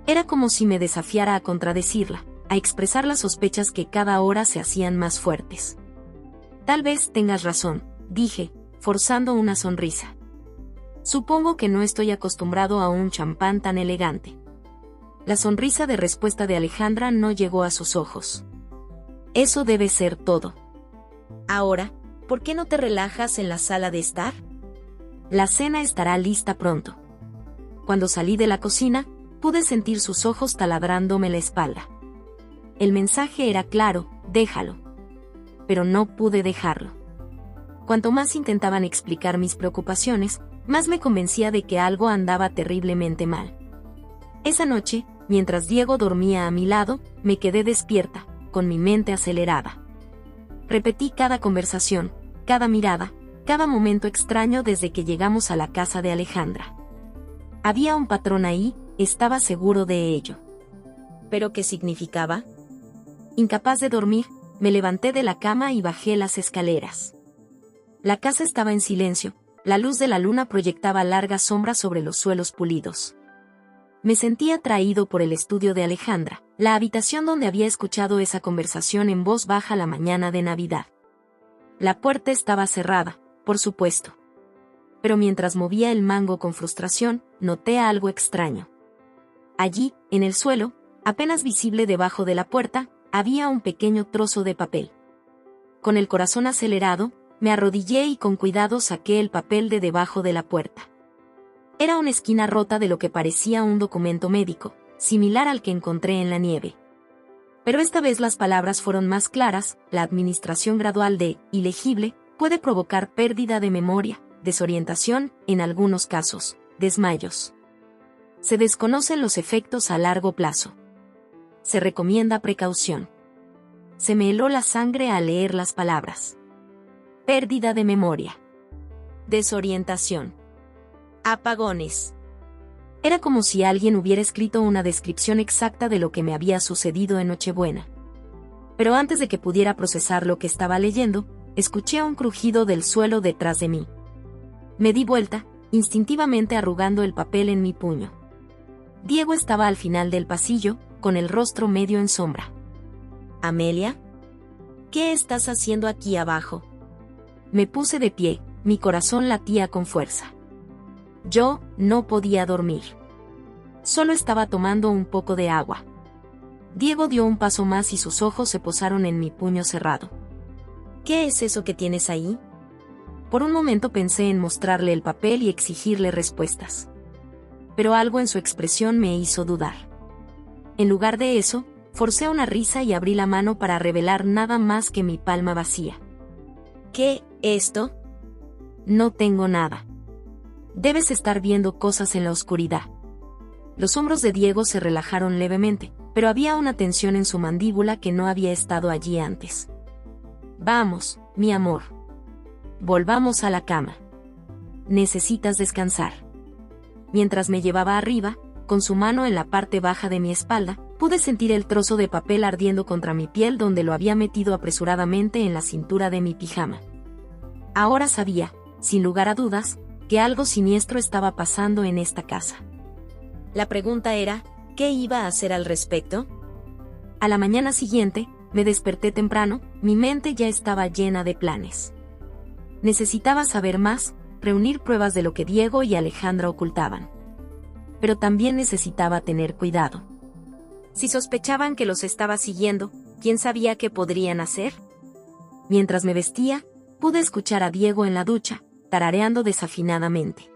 Era como si me desafiara a contradecirla, a expresar las sospechas que cada hora se hacían más fuertes. Tal vez tengas razón, dije, forzando una sonrisa. Supongo que no estoy acostumbrado a un champán tan elegante. La sonrisa de respuesta de Alejandra no llegó a sus ojos. Eso debe ser todo. Ahora, ¿por qué no te relajas en la sala de estar? La cena estará lista pronto. Cuando salí de la cocina, pude sentir sus ojos taladrándome la espalda. El mensaje era claro, déjalo. Pero no pude dejarlo. Cuanto más intentaban explicar mis preocupaciones, más me convencía de que algo andaba terriblemente mal. Esa noche, mientras Diego dormía a mi lado, me quedé despierta, con mi mente acelerada. Repetí cada conversación, cada mirada, cada momento extraño desde que llegamos a la casa de Alejandra. Había un patrón ahí, estaba seguro de ello. ¿Pero qué significaba? Incapaz de dormir, me levanté de la cama y bajé las escaleras. La casa estaba en silencio, la luz de la luna proyectaba largas sombras sobre los suelos pulidos. Me sentí atraído por el estudio de Alejandra, la habitación donde había escuchado esa conversación en voz baja la mañana de Navidad. La puerta estaba cerrada, por supuesto. Pero mientras movía el mango con frustración, noté algo extraño. Allí, en el suelo, apenas visible debajo de la puerta, había un pequeño trozo de papel. Con el corazón acelerado, me arrodillé y con cuidado saqué el papel de debajo de la puerta. Era una esquina rota de lo que parecía un documento médico, similar al que encontré en la nieve. Pero esta vez las palabras fueron más claras, la administración gradual de ilegible puede provocar pérdida de memoria, desorientación, en algunos casos, desmayos. Se desconocen los efectos a largo plazo. Se recomienda precaución. Se me heló la sangre al leer las palabras. Pérdida de memoria. Desorientación. Apagones. Era como si alguien hubiera escrito una descripción exacta de lo que me había sucedido en Nochebuena. Pero antes de que pudiera procesar lo que estaba leyendo, escuché un crujido del suelo detrás de mí. Me di vuelta, instintivamente arrugando el papel en mi puño. Diego estaba al final del pasillo, con el rostro medio en sombra. ¿Amelia? ¿Qué estás haciendo aquí abajo? Me puse de pie, mi corazón latía con fuerza. Yo no podía dormir. Solo estaba tomando un poco de agua. Diego dio un paso más y sus ojos se posaron en mi puño cerrado. ¿Qué es eso que tienes ahí? Por un momento pensé en mostrarle el papel y exigirle respuestas. Pero algo en su expresión me hizo dudar. En lugar de eso, forcé una risa y abrí la mano para revelar nada más que mi palma vacía. ¿Qué, esto? No tengo nada. Debes estar viendo cosas en la oscuridad. Los hombros de Diego se relajaron levemente, pero había una tensión en su mandíbula que no había estado allí antes. Vamos, mi amor. Volvamos a la cama. Necesitas descansar. Mientras me llevaba arriba, con su mano en la parte baja de mi espalda, pude sentir el trozo de papel ardiendo contra mi piel donde lo había metido apresuradamente en la cintura de mi pijama. Ahora sabía, sin lugar a dudas, que algo siniestro estaba pasando en esta casa. La pregunta era, ¿qué iba a hacer al respecto? A la mañana siguiente, me desperté temprano, mi mente ya estaba llena de planes. Necesitaba saber más, reunir pruebas de lo que Diego y Alejandra ocultaban. Pero también necesitaba tener cuidado. Si sospechaban que los estaba siguiendo, ¿quién sabía qué podrían hacer? Mientras me vestía, pude escuchar a Diego en la ducha, tarareando desafinadamente.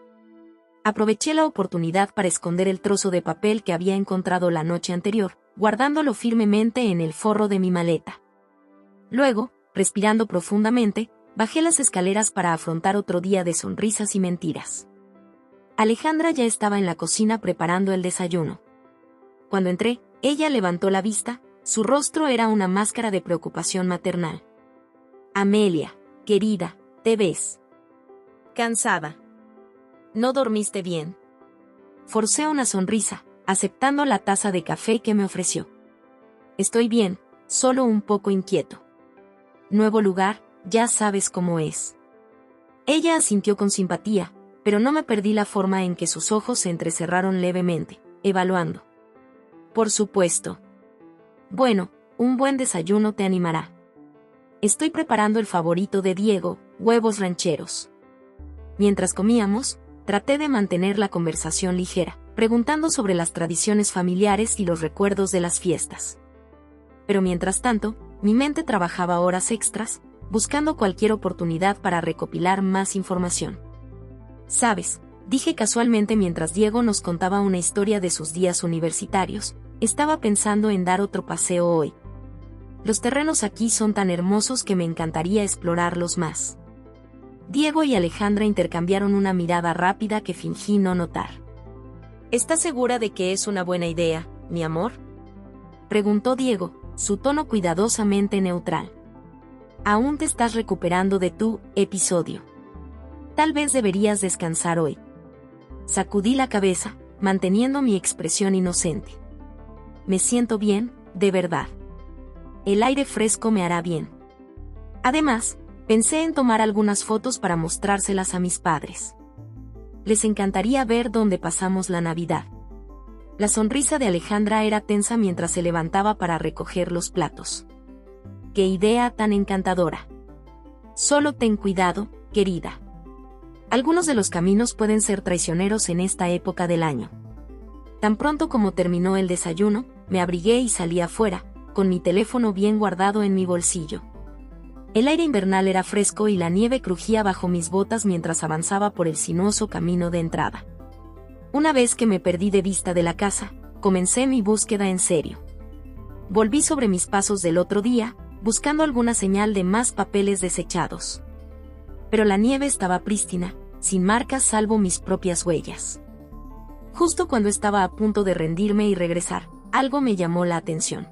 Aproveché la oportunidad para esconder el trozo de papel que había encontrado la noche anterior, guardándolo firmemente en el forro de mi maleta. Luego, respirando profundamente, bajé las escaleras para afrontar otro día de sonrisas y mentiras. Alejandra ya estaba en la cocina preparando el desayuno. Cuando entré, ella levantó la vista, su rostro era una máscara de preocupación maternal. Amelia, querida, ¿te ves cansada? ¿No dormiste bien? Forcé una sonrisa, aceptando la taza de café que me ofreció. Estoy bien, solo un poco inquieto. Nuevo lugar, ya sabes cómo es. Ella asintió con simpatía, pero no me perdí la forma en que sus ojos se entrecerraron levemente, evaluando. Por supuesto. Bueno, un buen desayuno te animará. Estoy preparando el favorito de Diego, huevos rancheros. Mientras comíamos, traté de mantener la conversación ligera, preguntando sobre las tradiciones familiares y los recuerdos de las fiestas. Pero mientras tanto, mi mente trabajaba horas extras, buscando cualquier oportunidad para recopilar más información. ¿Sabes?, dije casualmente mientras Diego nos contaba una historia de sus días universitarios, estaba pensando en dar otro paseo hoy. Los terrenos aquí son tan hermosos que me encantaría explorarlos más. Diego y Alejandra intercambiaron una mirada rápida que fingí no notar. ¿Estás segura de que es una buena idea, mi amor?, preguntó Diego, su tono cuidadosamente neutral. Aún te estás recuperando de tu episodio. Tal vez deberías descansar hoy. Sacudí la cabeza, manteniendo mi expresión inocente. Me siento bien, de verdad. El aire fresco me hará bien. Además, pensé en tomar algunas fotos para mostrárselas a mis padres. Les encantaría ver dónde pasamos la Navidad. La sonrisa de Alejandra era tensa mientras se levantaba para recoger los platos. ¡Qué idea tan encantadora! Solo ten cuidado, querida. Algunos de los caminos pueden ser traicioneros en esta época del año. Tan pronto como terminó el desayuno, me abrigué y salí afuera, con mi teléfono bien guardado en mi bolsillo. El aire invernal era fresco y la nieve crujía bajo mis botas mientras avanzaba por el sinuoso camino de entrada. Una vez que me perdí de vista de la casa, comencé mi búsqueda en serio. Volví sobre mis pasos del otro día, buscando alguna señal de más papeles desechados. Pero la nieve estaba prístina, sin marcas salvo mis propias huellas. Justo cuando estaba a punto de rendirme y regresar, algo me llamó la atención.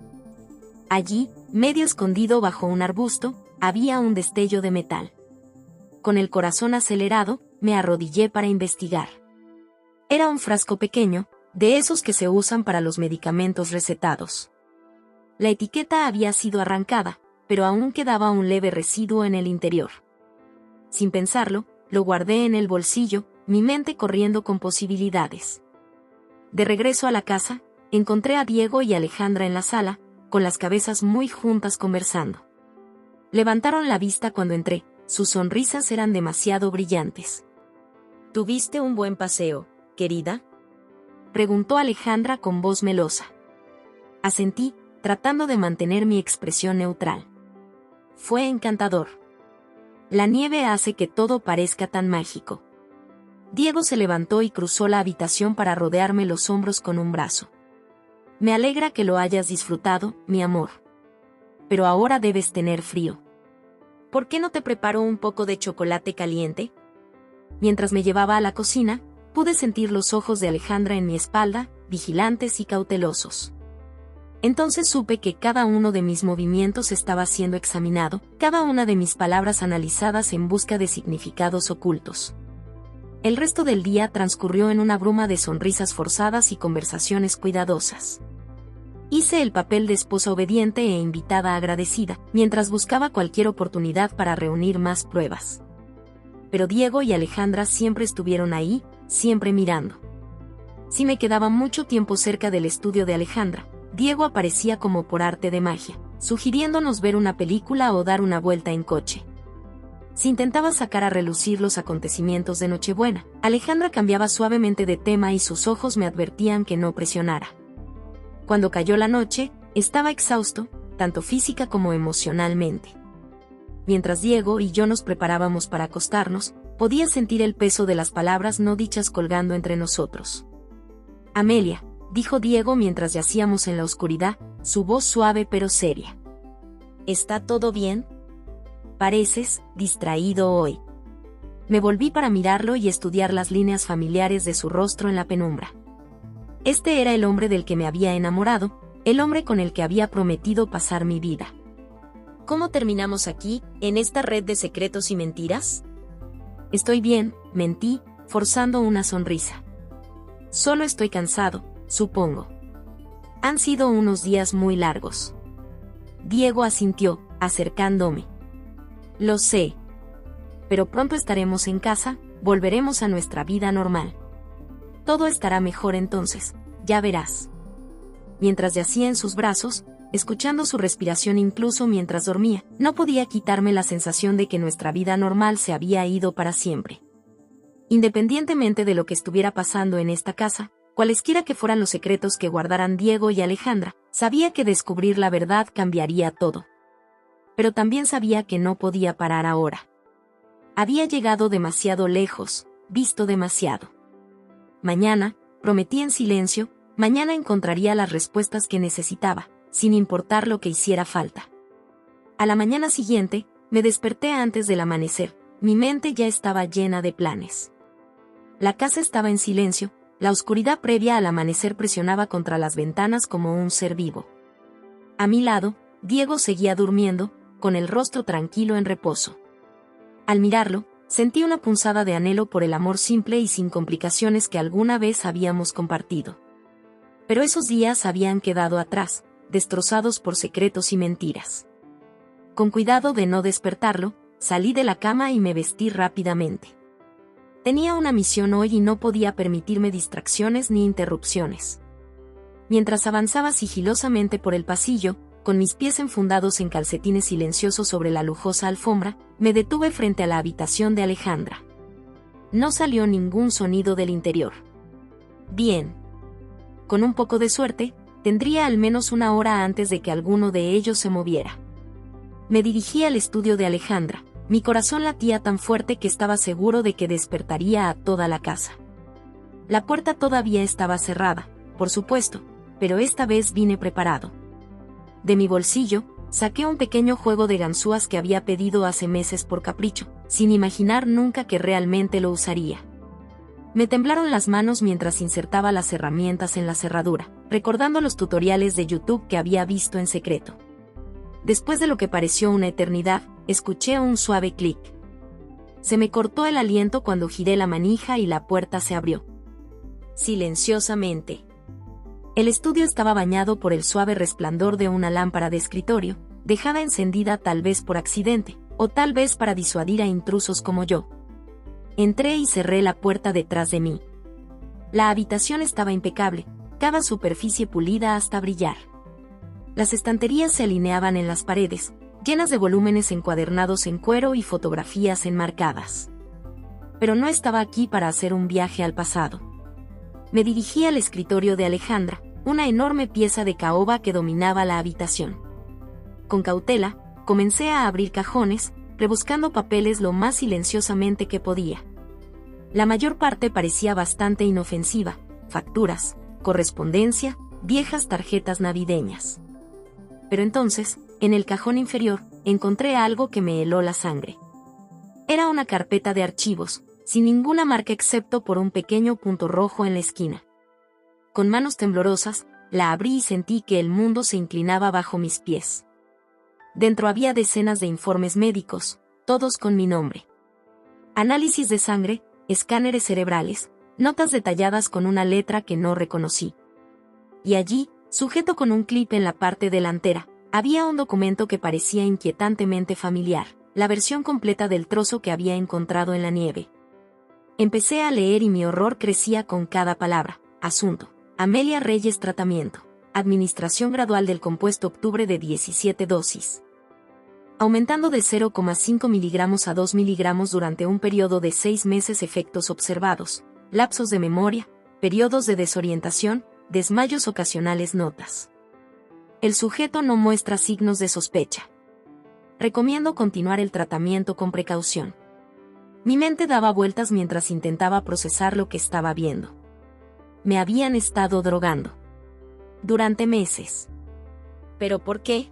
Allí, medio escondido bajo un arbusto, había un destello de metal. Con el corazón acelerado, me arrodillé para investigar. Era un frasco pequeño, de esos que se usan para los medicamentos recetados. La etiqueta había sido arrancada, pero aún quedaba un leve residuo en el interior. Sin pensarlo, lo guardé en el bolsillo, mi mente corriendo con posibilidades. De regreso a la casa, encontré a Diego y Alejandra en la sala, con las cabezas muy juntas conversando. Levantaron la vista cuando entré, sus sonrisas eran demasiado brillantes. ¿Tuviste un buen paseo, querida?, preguntó Alejandra con voz melosa. Asentí, tratando de mantener mi expresión neutral. Fue encantador. La nieve hace que todo parezca tan mágico. Diego se levantó y cruzó la habitación para rodearme los hombros con un brazo. Me alegra que lo hayas disfrutado, mi amor. Pero ahora debes tener frío. ¿Por qué no te preparo un poco de chocolate caliente? Mientras me llevaba a la cocina, pude sentir los ojos de Alejandra en mi espalda, vigilantes y cautelosos. Entonces supe que cada uno de mis movimientos estaba siendo examinado, cada una de mis palabras analizadas en busca de significados ocultos. El resto del día transcurrió en una bruma de sonrisas forzadas y conversaciones cuidadosas. Hice el papel de esposa obediente e invitada agradecida, mientras buscaba cualquier oportunidad para reunir más pruebas. Pero Diego y Alejandra siempre estuvieron ahí, siempre mirando. Si me quedaba mucho tiempo cerca del estudio de Alejandra, Diego aparecía como por arte de magia, sugiriéndonos ver una película o dar una vuelta en coche. Si intentaba sacar a relucir los acontecimientos de Nochebuena, Alejandra cambiaba suavemente de tema y sus ojos me advertían que no presionara. Cuando cayó la noche, estaba exhausto, tanto física como emocionalmente. Mientras Diego y yo nos preparábamos para acostarnos, podía sentir el peso de las palabras no dichas colgando entre nosotros. Amelia, dijo Diego mientras yacíamos en la oscuridad, su voz suave pero seria. ¿Está todo bien? Pareces distraído hoy. Me volví para mirarlo y estudiar las líneas familiares de su rostro en la penumbra. Este era el hombre del que me había enamorado, el hombre con el que había prometido pasar mi vida. ¿Cómo terminamos aquí, en esta red de secretos y mentiras? Estoy bien, mentí, forzando una sonrisa. Solo estoy cansado, supongo. Han sido unos días muy largos. Diego asintió, acercándome. Lo sé. Pero pronto estaremos en casa, volveremos a nuestra vida normal. Todo estará mejor entonces, ya verás. Mientras yacía en sus brazos, escuchando su respiración incluso mientras dormía, no podía quitarme la sensación de que nuestra vida normal se había ido para siempre. Independientemente de lo que estuviera pasando en esta casa, cualesquiera que fueran los secretos que guardaran Diego y Alejandra, sabía que descubrir la verdad cambiaría todo. Pero también sabía que no podía parar ahora. Había llegado demasiado lejos, visto demasiado. Mañana, prometí en silencio, mañana encontraría las respuestas que necesitaba, sin importar lo que hiciera falta. A la mañana siguiente, me desperté antes del amanecer, mi mente ya estaba llena de planes. La casa estaba en silencio, la oscuridad previa al amanecer presionaba contra las ventanas como un ser vivo. A mi lado, Diego seguía durmiendo, con el rostro tranquilo en reposo. Al mirarlo, sentí una punzada de anhelo por el amor simple y sin complicaciones que alguna vez habíamos compartido. Pero esos días habían quedado atrás, destrozados por secretos y mentiras. Con cuidado de no despertarlo, salí de la cama y me vestí rápidamente. Tenía una misión hoy y no podía permitirme distracciones ni interrupciones. Mientras avanzaba sigilosamente por el pasillo, con mis pies enfundados en calcetines silenciosos sobre la lujosa alfombra, me detuve frente a la habitación de Alejandra. No salió ningún sonido del interior. Bien. Con un poco de suerte, tendría al menos una hora antes de que alguno de ellos se moviera. Me dirigí al estudio de Alejandra, mi corazón latía tan fuerte que estaba seguro de que despertaría a toda la casa. La puerta todavía estaba cerrada, por supuesto, pero esta vez vine preparado. De mi bolsillo, saqué un pequeño juego de ganzúas que había pedido hace meses por capricho, sin imaginar nunca que realmente lo usaría. Me temblaron las manos mientras insertaba las herramientas en la cerradura, recordando los tutoriales de YouTube que había visto en secreto. Después de lo que pareció una eternidad, escuché un suave clic. Se me cortó el aliento cuando giré la manija y la puerta se abrió. Silenciosamente. El estudio estaba bañado por el suave resplandor de una lámpara de escritorio, dejada encendida tal vez por accidente, o tal vez para disuadir a intrusos como yo. Entré y cerré la puerta detrás de mí. La habitación estaba impecable, cada superficie pulida hasta brillar. Las estanterías se alineaban en las paredes, llenas de volúmenes encuadernados en cuero y fotografías enmarcadas. Pero no estaba aquí para hacer un viaje al pasado. Me dirigí al escritorio de Alejandra, una enorme pieza de caoba que dominaba la habitación. Con cautela, comencé a abrir cajones, rebuscando papeles lo más silenciosamente que podía. La mayor parte parecía bastante inofensiva: facturas, correspondencia, viejas tarjetas navideñas. Pero entonces, en el cajón inferior, encontré algo que me heló la sangre. Era una carpeta de archivos, sin ninguna marca excepto por un pequeño punto rojo en la esquina. Con manos temblorosas, la abrí y sentí que el mundo se inclinaba bajo mis pies. Dentro había decenas de informes médicos, todos con mi nombre. Análisis de sangre, escáneres cerebrales, notas detalladas con una letra que no reconocí. Y allí, sujeto con un clip en la parte delantera, había un documento que parecía inquietantemente familiar, la versión completa del trozo que había encontrado en la nieve. Empecé a leer y mi horror crecía con cada palabra. Asunto: Amelia Reyes, tratamiento. Administración gradual del compuesto octubre de 17 dosis. Aumentando de 0,5 miligramos a 2 miligramos durante un periodo de 6 meses. Efectos observados: lapsos de memoria, periodos de desorientación, desmayos ocasionales notas. El sujeto no muestra signos de sospecha. Recomiendo continuar el tratamiento con precaución. Mi mente daba vueltas mientras intentaba procesar lo que estaba viendo. Me habían estado drogando. Durante meses. ¿Pero por qué?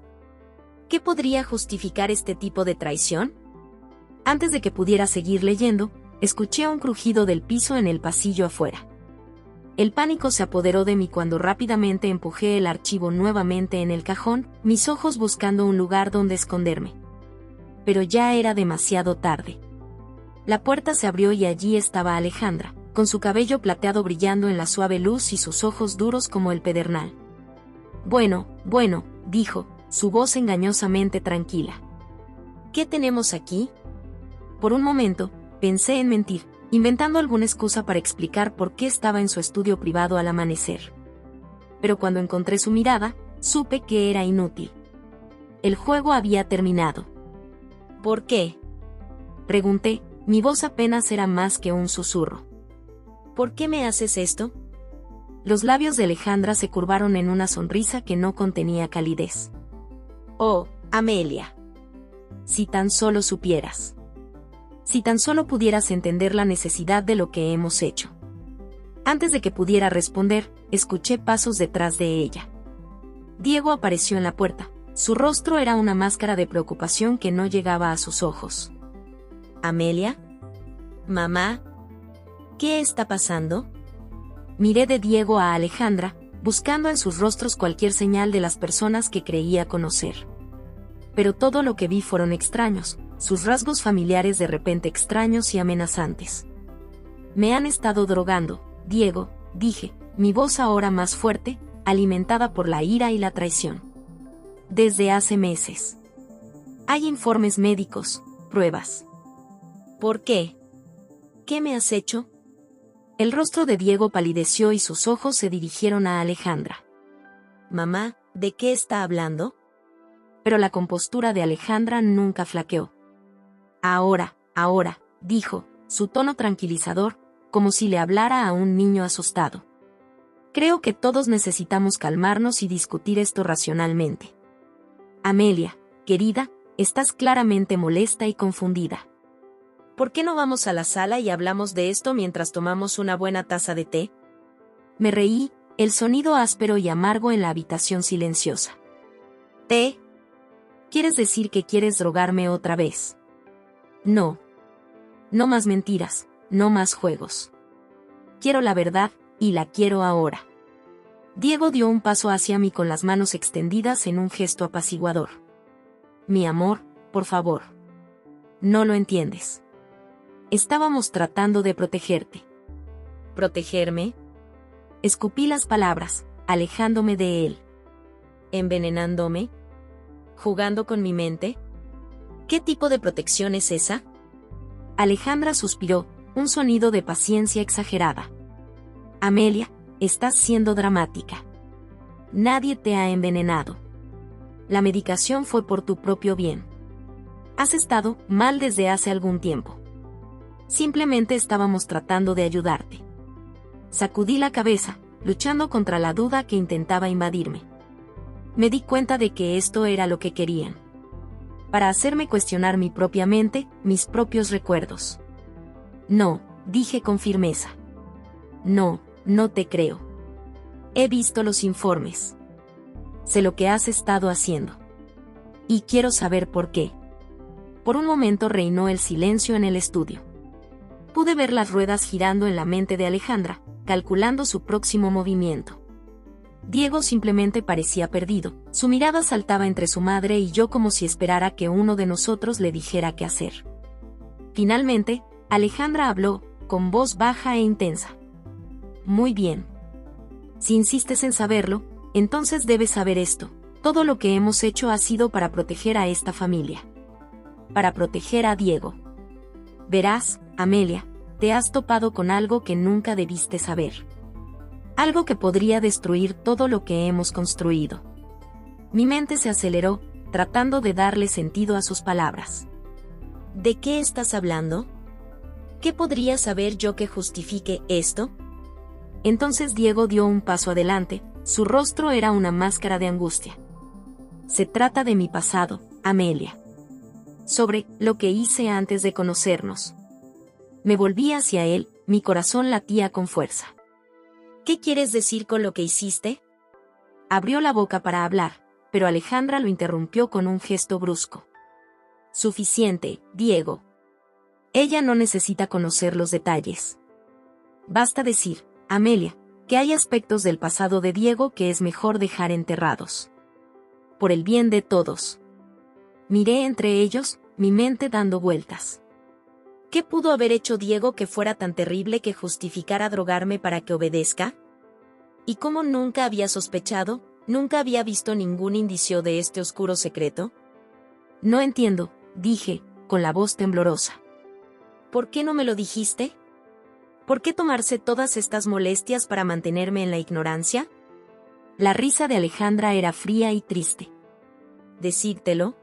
¿Qué podría justificar este tipo de traición? Antes de que pudiera seguir leyendo, escuché un crujido del piso en el pasillo afuera. El pánico se apoderó de mí cuando rápidamente empujé el archivo nuevamente en el cajón, mis ojos buscando un lugar donde esconderme. Pero ya era demasiado tarde. La puerta se abrió y allí estaba Alejandra, con su cabello plateado brillando en la suave luz y sus ojos duros como el pedernal. Bueno, dijo, su voz engañosamente tranquila. ¿Qué tenemos aquí? Por un momento, pensé en mentir, inventando alguna excusa para explicar por qué estaba en su estudio privado al amanecer. Pero cuando encontré su mirada, supe que era inútil. El juego había terminado. ¿Por qué? Pregunté, mi voz apenas era más que un susurro. ¿Por qué me haces esto? Los labios de Alejandra se curvaron en una sonrisa que no contenía calidez. Oh, Amelia. Si tan solo supieras. Si tan solo pudieras entender la necesidad de lo que hemos hecho. Antes de que pudiera responder, escuché pasos detrás de ella. Diego apareció en la puerta. Su rostro era una máscara de preocupación que no llegaba a sus ojos. ¿Amelia? ¿Mamá? ¿Qué está pasando? Miré de Diego a Alejandra, buscando en sus rostros cualquier señal de las personas que creía conocer. Pero todo lo que vi fueron extraños, sus rasgos familiares de repente extraños y amenazantes. Me han estado drogando, Diego, dije, mi voz ahora más fuerte, alimentada por la ira y la traición. Desde hace meses. Hay informes médicos, pruebas. ¿Por qué? ¿Qué me has hecho? El rostro de Diego palideció y sus ojos se dirigieron a Alejandra. Mamá, ¿de qué está hablando? Pero la compostura de Alejandra nunca flaqueó. Ahora, dijo, su tono tranquilizador, como si le hablara a un niño asustado. Creo que todos necesitamos calmarnos y discutir esto racionalmente. Amelia, querida, estás claramente molesta y confundida. ¿Por qué no vamos a la sala y hablamos de esto mientras tomamos una buena taza de té? Me reí, el sonido áspero y amargo en la habitación silenciosa. ¿Té? ¿Quieres decir que quieres drogarme otra vez? No. No más mentiras, no más juegos. Quiero la verdad, y la quiero ahora. Diego dio un paso hacia mí con las manos extendidas en un gesto apaciguador. Mi amor, por favor. No lo entiendes. Estábamos tratando de protegerte. ¿Protegerme? Escupí las palabras, alejándome de él. ¿Envenenándome? ¿Jugando con mi mente? ¿Qué tipo de protección es esa? Alejandra suspiró, un sonido de paciencia exagerada. Amelia, estás siendo dramática. Nadie te ha envenenado. La medicación fue por tu propio bien. Has estado mal desde hace algún tiempo. Simplemente estábamos tratando de ayudarte. Sacudí la cabeza, luchando contra la duda que intentaba invadirme. Me di cuenta de que esto era lo que querían. Para hacerme cuestionar mi propia mente, mis propios recuerdos. No, dije con firmeza. No, no te creo. He visto los informes. Sé lo que has estado haciendo. Y quiero saber por qué. Por un momento reinó el silencio en el estudio. Pude ver las ruedas girando en la mente de Alejandra, calculando su próximo movimiento. Diego simplemente parecía perdido, su mirada saltaba entre su madre y yo como si esperara que uno de nosotros le dijera qué hacer. Finalmente, Alejandra habló, con voz baja e intensa. Muy bien. Si insistes en saberlo, entonces debes saber esto. Todo lo que hemos hecho ha sido para proteger a esta familia. Para proteger a Diego. Verás, Amelia, te has topado con algo que nunca debiste saber. Algo que podría destruir todo lo que hemos construido. Mi mente se aceleró, tratando de darle sentido a sus palabras. ¿De qué estás hablando? ¿Qué podría saber yo que justifique esto? Entonces Diego dio un paso adelante, su rostro era una máscara de angustia. Se trata de mi pasado, Amelia. Sobre lo que hice antes de conocernos. Me volví hacia él, mi corazón latía con fuerza. ¿Qué quieres decir con lo que hiciste? Abrió la boca para hablar, pero Alejandra lo interrumpió con un gesto brusco. Suficiente, Diego. Ella no necesita conocer los detalles. Basta decir, Amelia, que hay aspectos del pasado de Diego que es mejor dejar enterrados. Por el bien de todos. Miré entre ellos, mi mente dando vueltas. ¿Qué pudo haber hecho Diego que fuera tan terrible que justificara drogarme para que obedezca? ¿Y cómo nunca había sospechado, nunca había visto ningún indicio de este oscuro secreto? No entiendo, dije, con la voz temblorosa. ¿Por qué no me lo dijiste? ¿Por qué tomarse todas estas molestias para mantenerme en la ignorancia? La risa de Alejandra era fría y triste. ¿Decírtelo?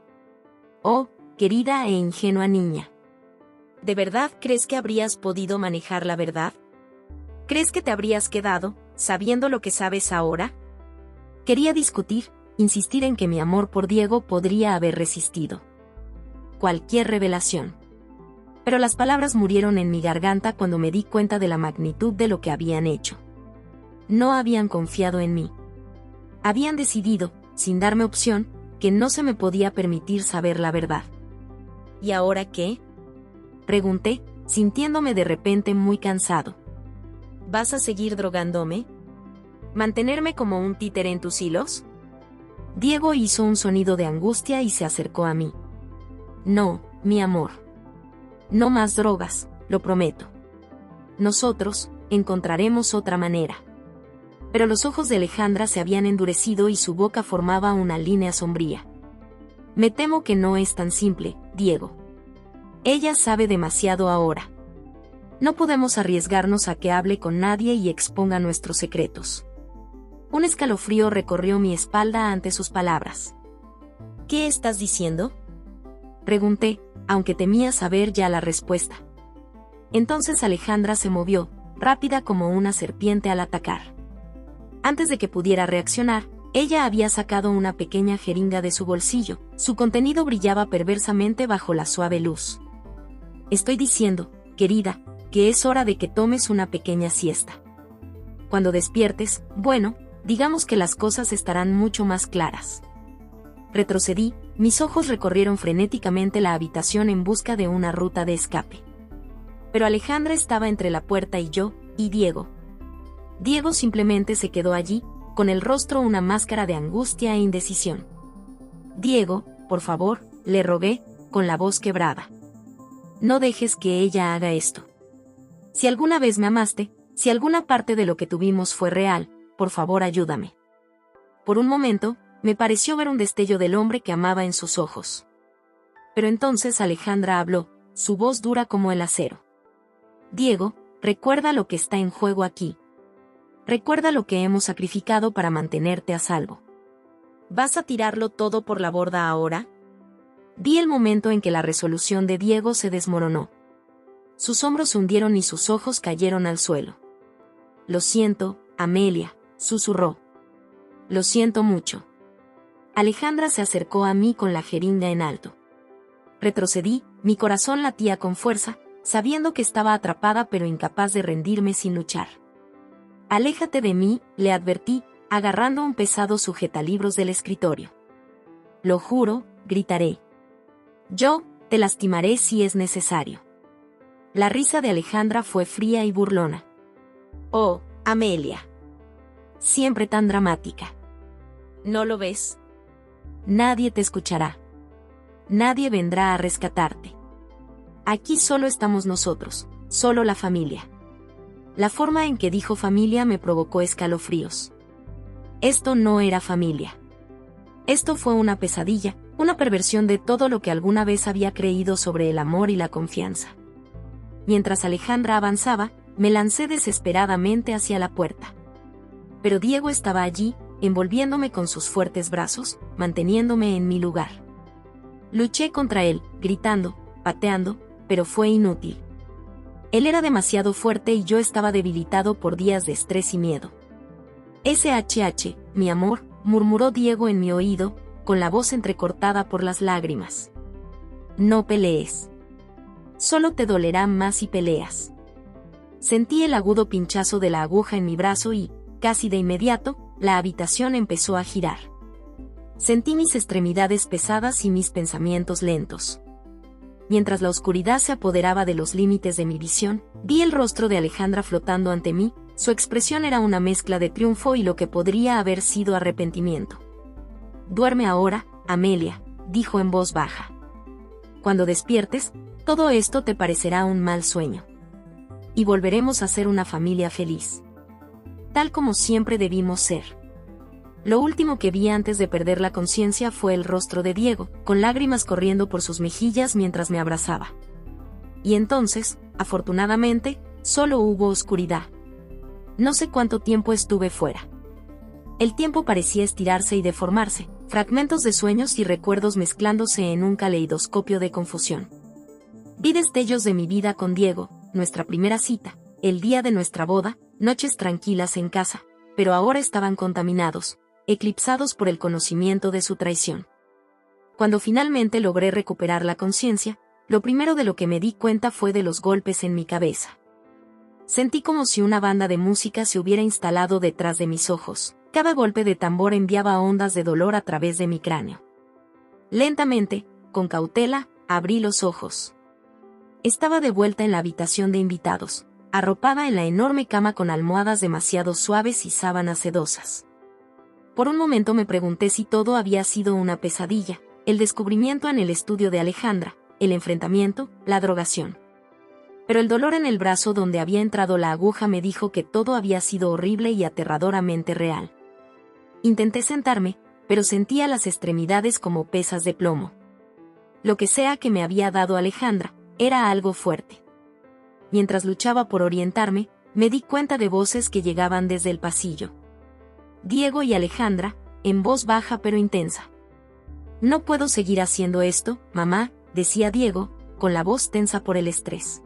Oh, querida e ingenua niña. ¿De verdad crees que habrías podido manejar la verdad? ¿Crees que te habrías quedado, sabiendo lo que sabes ahora? Quería discutir, insistir en que mi amor por Diego podría haber resistido cualquier revelación. Pero las palabras murieron en mi garganta cuando me di cuenta de la magnitud de lo que habían hecho. No habían confiado en mí. Habían decidido, sin darme opción, que no se me podía permitir saber la verdad. ¿Y ahora qué? Pregunté, sintiéndome de repente muy cansado. ¿Vas a seguir drogándome? ¿Mantenerme como un títere en tus hilos? Diego hizo un sonido de angustia y se acercó a mí. No, mi amor. No más drogas, lo prometo. Nosotros encontraremos otra manera. Pero los ojos de Alejandra se habían endurecido y su boca formaba una línea sombría. Me temo que no es tan simple, Diego. Ella sabe demasiado ahora. No podemos arriesgarnos a que hable con nadie y exponga nuestros secretos. Un escalofrío recorrió mi espalda ante sus palabras. ¿Qué estás diciendo? Pregunté, aunque temía saber ya la respuesta. Entonces Alejandra se movió, rápida como una serpiente al atacar. Antes de que pudiera reaccionar, ella había sacado una pequeña jeringa de su bolsillo, su contenido brillaba perversamente bajo la suave luz. Estoy diciendo, querida, que es hora de que tomes una pequeña siesta. Cuando despiertes, bueno, digamos que las cosas estarán mucho más claras. Retrocedí, mis ojos recorrieron frenéticamente la habitación en busca de una ruta de escape. Pero Alejandra estaba entre la puerta y yo, y Diego. Diego simplemente se quedó allí, con el rostro una máscara de angustia e indecisión. Diego, por favor, le rogué, con la voz quebrada. No dejes que ella haga esto. Si alguna vez me amaste, si alguna parte de lo que tuvimos fue real, por favor ayúdame. Por un momento, me pareció ver un destello del hombre que amaba en sus ojos. Pero entonces Alejandra habló, su voz dura como el acero. Diego, recuerda lo que está en juego aquí. Recuerda lo que hemos sacrificado para mantenerte a salvo. ¿Vas a tirarlo todo por la borda ahora? Vi el momento en que la resolución de Diego se desmoronó. Sus hombros se hundieron y sus ojos cayeron al suelo. Lo siento, Amelia, susurró. Lo siento mucho. Alejandra se acercó a mí con la jeringa en alto. Retrocedí, mi corazón latía con fuerza, sabiendo que estaba atrapada pero incapaz de rendirme sin luchar. Aléjate de mí, le advertí, agarrando un pesado sujetalibros del escritorio. Lo juro, gritaré. Yo, te lastimaré si es necesario. La risa de Alejandra fue fría y burlona. Oh, Amelia. Siempre tan dramática. ¿No lo ves? Nadie te escuchará. Nadie vendrá a rescatarte. Aquí solo estamos nosotros, solo la familia. La forma en que dijo familia me provocó escalofríos. Esto no era familia. Esto fue una pesadilla, una perversión de todo lo que alguna vez había creído sobre el amor y la confianza. Mientras Alejandra avanzaba, me lancé desesperadamente hacia la puerta. Pero Diego estaba allí, envolviéndome con sus fuertes brazos, manteniéndome en mi lugar. Luché contra él, gritando, pateando, pero fue inútil. Él era demasiado fuerte y yo estaba debilitado por días de estrés y miedo. SHH, mi amor, murmuró Diego en mi oído, con la voz entrecortada por las lágrimas. No pelees. Solo te dolerá más si peleas. Sentí el agudo pinchazo de la aguja en mi brazo y, casi de inmediato, la habitación empezó a girar. Sentí mis extremidades pesadas y mis pensamientos lentos. Mientras la oscuridad se apoderaba de los límites de mi visión, vi el rostro de Alejandra flotando ante mí. Su expresión era una mezcla de triunfo y lo que podría haber sido arrepentimiento. Duerme ahora, Amelia, dijo en voz baja. Cuando despiertes, todo esto te parecerá un mal sueño. Y volveremos a ser una familia feliz. Tal como siempre debimos ser. Lo último que vi antes de perder la conciencia fue el rostro de Diego, con lágrimas corriendo por sus mejillas mientras me abrazaba. Y entonces, afortunadamente, solo hubo oscuridad. No sé cuánto tiempo estuve fuera. El tiempo parecía estirarse y deformarse, fragmentos de sueños y recuerdos mezclándose en un caleidoscopio de confusión. Vi destellos de mi vida con Diego, nuestra primera cita, el día de nuestra boda, noches tranquilas en casa, pero ahora estaban contaminados, eclipsados por el conocimiento de su traición. Cuando finalmente logré recuperar la conciencia, lo primero de lo que me di cuenta fue de los golpes en mi cabeza. Sentí como si una banda de música se hubiera instalado detrás de mis ojos. Cada golpe de tambor enviaba ondas de dolor a través de mi cráneo. Lentamente, con cautela, abrí los ojos. Estaba de vuelta en la habitación de invitados, arropada en la enorme cama con almohadas demasiado suaves y sábanas sedosas. Por un momento me pregunté si todo había sido una pesadilla, el descubrimiento en el estudio de Alejandra, el enfrentamiento, la drogación. Pero el dolor en el brazo donde había entrado la aguja me dijo que todo había sido horrible y aterradoramente real. Intenté sentarme, pero sentía las extremidades como pesas de plomo. Lo que sea que me había dado Alejandra, era algo fuerte. Mientras luchaba por orientarme, me di cuenta de voces que llegaban desde el pasillo. Diego y Alejandra, en voz baja pero intensa. No puedo seguir haciendo esto, mamá, decía Diego, con la voz tensa por el estrés.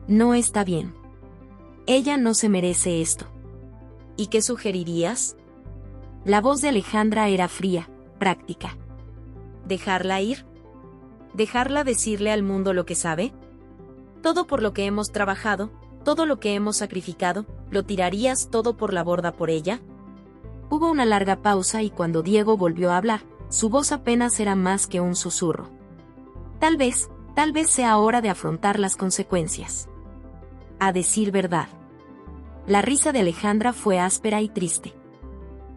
No está bien. Ella no se merece esto. ¿Y qué sugerirías? La voz de Alejandra era fría, práctica. ¿Dejarla ir? ¿Dejarla decirle al mundo lo que sabe? Todo por lo que hemos trabajado, todo lo que hemos sacrificado, ¿lo tirarías todo por la borda por ella? Hubo una larga pausa y cuando Diego volvió a hablar, su voz apenas era más que un susurro. Tal vez sea hora de afrontar las consecuencias. A decir verdad. La risa de Alejandra fue áspera y triste.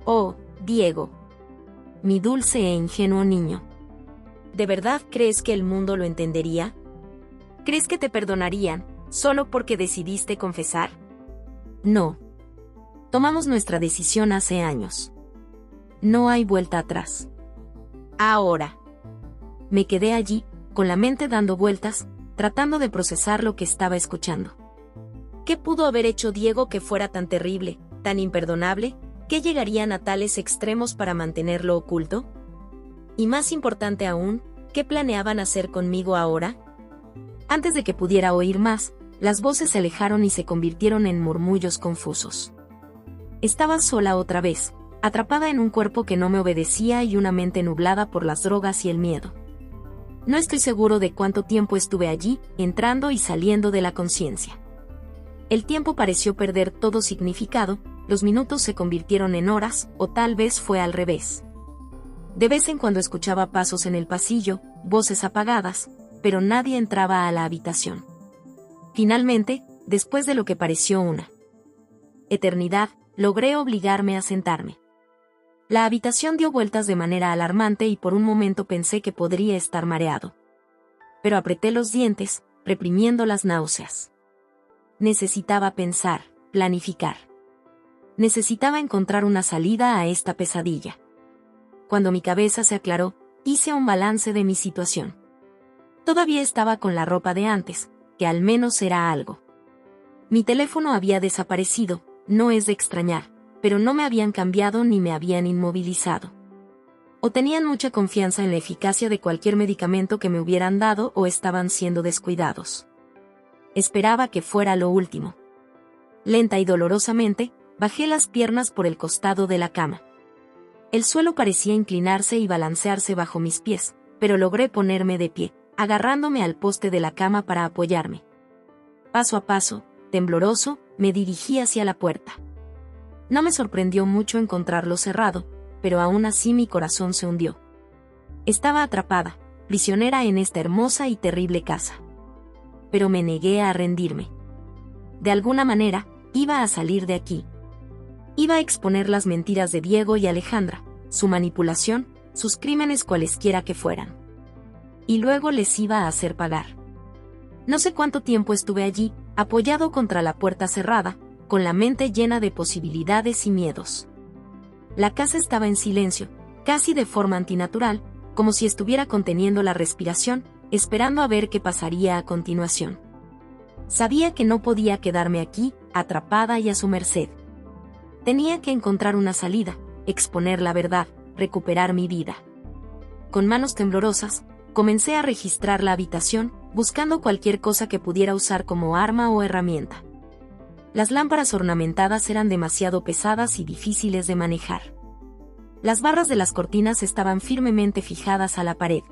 Oh, Diego. Mi dulce e ingenuo niño. ¿De verdad crees que el mundo lo entendería? ¿Crees que te perdonarían, solo porque decidiste confesar? No. Tomamos nuestra decisión hace años. No hay vuelta atrás. Ahora. Me quedé allí, con la mente dando vueltas, tratando de procesar lo que estaba escuchando. ¿Qué pudo haber hecho Diego que fuera tan terrible, tan imperdonable? ¿Qué llegarían a tales extremos para mantenerlo oculto? Y más importante aún, ¿qué planeaban hacer conmigo ahora? Antes de que pudiera oír más, las voces se alejaron y se convirtieron en murmullos confusos. Estaba sola otra vez, atrapada en un cuerpo que no me obedecía y una mente nublada por las drogas y el miedo. No estoy seguro de cuánto tiempo estuve allí, entrando y saliendo de la conciencia. El tiempo pareció perder todo significado, los minutos se convirtieron en horas, o tal vez fue al revés. De vez en cuando escuchaba pasos en el pasillo, voces apagadas, pero nadie entraba a la habitación. Finalmente, después de lo que pareció una eternidad, logré obligarme a sentarme. La habitación dio vueltas de manera alarmante y por un momento pensé que podría estar mareado. Pero apreté los dientes, reprimiendo las náuseas. Necesitaba pensar, planificar. Necesitaba encontrar una salida a esta pesadilla. Cuando mi cabeza se aclaró, hice un balance de mi situación. Todavía estaba con la ropa de antes, que al menos era algo. Mi teléfono había desaparecido, no es de extrañar, pero no me habían cambiado ni me habían inmovilizado. O tenían mucha confianza en la eficacia de cualquier medicamento que me hubieran dado o estaban siendo descuidados. Esperaba que fuera lo último. Lenta y dolorosamente, bajé las piernas por el costado de la cama. El suelo parecía inclinarse y balancearse bajo mis pies, pero logré ponerme de pie, agarrándome al poste de la cama para apoyarme. Paso a paso, tembloroso, me dirigí hacia la puerta. No me sorprendió mucho encontrarlo cerrado, pero aún así mi corazón se hundió. Estaba atrapada, prisionera en esta hermosa y terrible casa. Pero me negué a rendirme. De alguna manera, iba a salir de aquí. Iba a exponer las mentiras de Diego y Alejandra, su manipulación, sus crímenes cualesquiera que fueran. Y luego les iba a hacer pagar. No sé cuánto tiempo estuve allí, apoyado contra la puerta cerrada, con la mente llena de posibilidades y miedos. La casa estaba en silencio, casi de forma antinatural, como si estuviera conteniendo la respiración, esperando a ver qué pasaría a continuación. Sabía que no podía quedarme aquí, atrapada y a su merced. Tenía que encontrar una salida, exponer la verdad, recuperar mi vida. Con manos temblorosas, comencé a registrar la habitación, buscando cualquier cosa que pudiera usar como arma o herramienta. Las lámparas ornamentadas eran demasiado pesadas y difíciles de manejar. Las barras de las cortinas estaban firmemente fijadas a la pared.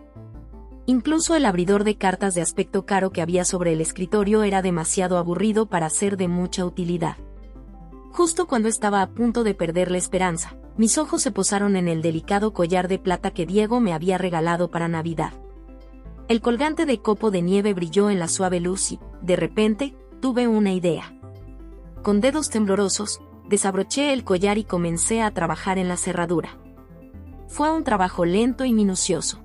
Incluso el abridor de cartas de aspecto caro que había sobre el escritorio era demasiado aburrido para ser de mucha utilidad. Justo cuando estaba a punto de perder la esperanza, mis ojos se posaron en el delicado collar de plata que Diego me había regalado para Navidad. El colgante de copo de nieve brilló en la suave luz y, de repente, tuve una idea. Con dedos temblorosos, desabroché el collar y comencé a trabajar en la cerradura. Fue un trabajo lento y minucioso.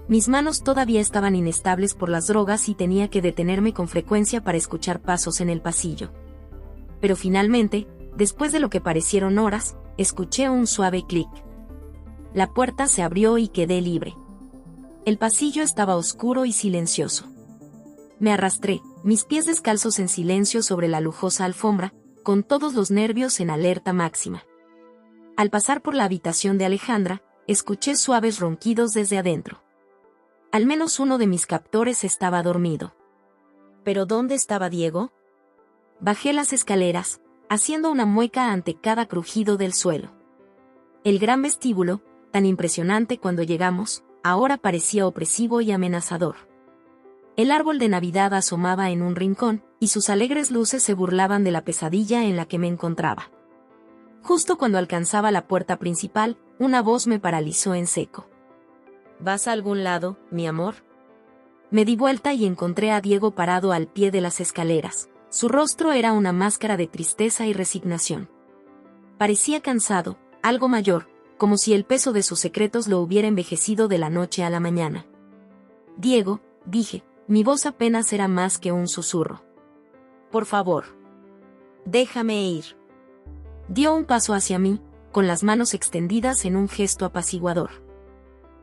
Mis manos todavía estaban inestables por las drogas y tenía que detenerme con frecuencia para escuchar pasos en el pasillo. Pero finalmente, después de lo que parecieron horas, escuché un suave clic. La puerta se abrió y quedé libre. El pasillo estaba oscuro y silencioso. Me arrastré, mis pies descalzos en silencio sobre la lujosa alfombra, con todos los nervios en alerta máxima. Al pasar por la habitación de Alejandra, escuché suaves ronquidos desde adentro. Al menos uno de mis captores estaba dormido. ¿Pero dónde estaba Diego? Bajé las escaleras, haciendo una mueca ante cada crujido del suelo. El gran vestíbulo, tan impresionante cuando llegamos, ahora parecía opresivo y amenazador. El árbol de Navidad asomaba en un rincón, y sus alegres luces se burlaban de la pesadilla en la que me encontraba. Justo cuando alcanzaba la puerta principal, una voz me paralizó en seco. ¿Vas a algún lado, mi amor? Me di vuelta y encontré a Diego parado al pie de las escaleras. Su rostro era una máscara de tristeza y resignación. Parecía cansado, algo mayor, como si el peso de sus secretos lo hubiera envejecido de la noche a la mañana. Diego, dije, mi voz apenas era más que un susurro. Por favor. Déjame ir. Dio un paso hacia mí, con las manos extendidas en un gesto apaciguador.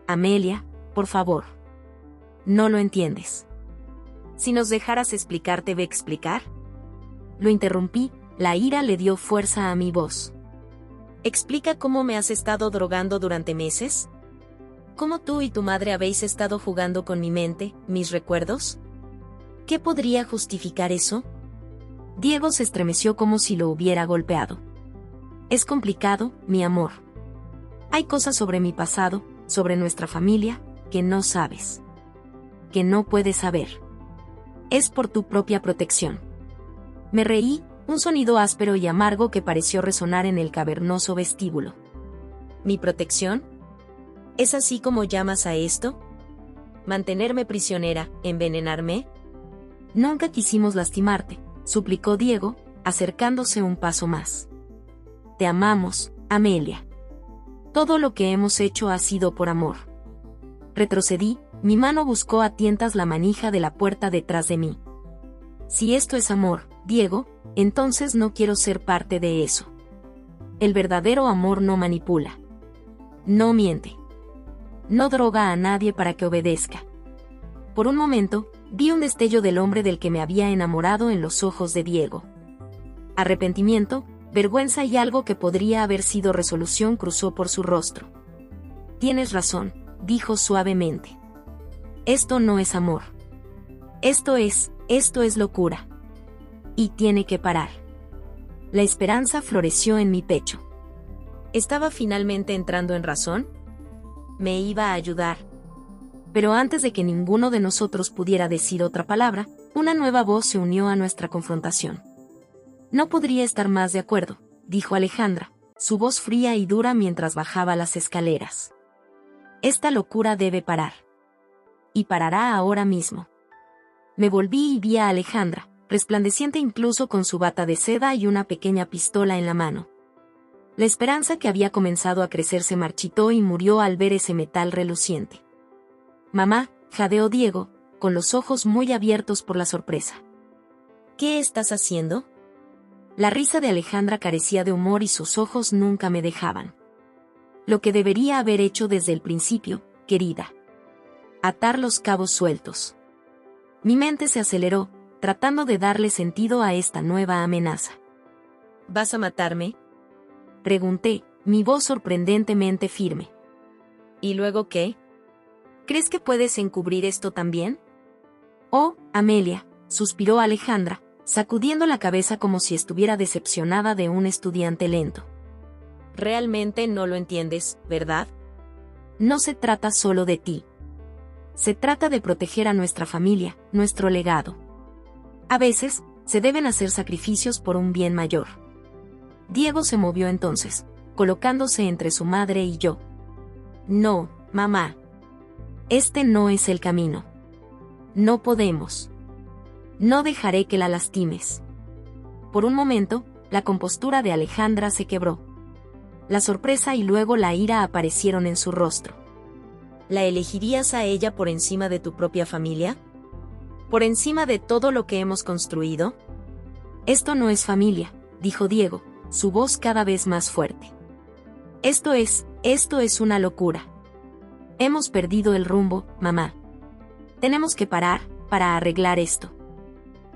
Amelia, por favor. No lo entiendes. Si nos dejaras explicar, ¿te ve explicar? Lo interrumpí, la ira le dio fuerza a mi voz. Explica cómo me has estado drogando durante meses. ¿Cómo tú y tu madre habéis estado jugando con mi mente, mis recuerdos? ¿Qué podría justificar eso? Diego se estremeció como si lo hubiera golpeado. Es complicado, mi amor. Hay cosas sobre mi pasado, sobre nuestra familia, que no sabes. Que no puedes saber. Es por tu propia protección. Me reí, un sonido áspero y amargo que pareció resonar en el cavernoso vestíbulo. ¿Mi protección? ¿Es así como llamas a esto? ¿Mantenerme prisionera, envenenarme? Nunca quisimos lastimarte, suplicó Diego, acercándose un paso más. Te amamos, Amelia. Todo lo que hemos hecho ha sido por amor. Retrocedí, mi mano buscó a tientas la manija de la puerta detrás de mí. Si esto es amor, Diego, entonces no quiero ser parte de eso. El verdadero amor no manipula. No miente. No droga a nadie para que obedezca. Por un momento, vi un destello del hombre del que me había enamorado en los ojos de Diego. Arrepentimiento, vergüenza y algo que podría haber sido resolución cruzó por su rostro. Tienes razón, dijo suavemente. Esto no es amor. Esto es locura. Y tiene que parar. La esperanza floreció en mi pecho. ¿Estaba finalmente entrando en razón? Me iba a ayudar. Pero antes de que ninguno de nosotros pudiera decir otra palabra, una nueva voz se unió a nuestra confrontación. No podría estar más de acuerdo, dijo Alejandra, su voz fría y dura mientras bajaba las escaleras. Esta locura debe parar. Y parará ahora mismo. Me volví y vi a Alejandra, resplandeciente incluso con su bata de seda y una pequeña pistola en la mano. La esperanza que había comenzado a crecer se marchitó y murió al ver ese metal reluciente. Mamá, jadeó Diego, con los ojos muy abiertos por la sorpresa. ¿Qué estás haciendo? La risa de Alejandra carecía de humor y sus ojos nunca me dejaban. Lo que debería haber hecho desde el principio, querida. Atar los cabos sueltos. Mi mente se aceleró, tratando de darle sentido a esta nueva amenaza. ¿Vas a matarme? Pregunté, mi voz sorprendentemente firme. ¿Y luego qué? ¿Crees que puedes encubrir esto también? Oh, Amelia, suspiró Alejandra, sacudiendo la cabeza como si estuviera decepcionada de un estudiante lento. Realmente no lo entiendes, ¿verdad? No se trata solo de ti. Se trata de proteger a nuestra familia, nuestro legado. A veces, se deben hacer sacrificios por un bien mayor. Diego se movió entonces, colocándose entre su madre y yo. No, mamá. Este no es el camino. No podemos. No dejaré que la lastimes. Por un momento, la compostura de Alejandra se quebró. La sorpresa y luego la ira aparecieron en su rostro. ¿La elegirías a ella por encima de tu propia familia? ¿Por encima de todo lo que hemos construido? Esto no es familia, dijo Diego, su voz cada vez más fuerte. Esto es una locura. Hemos perdido el rumbo, mamá. Tenemos que parar, para arreglar esto.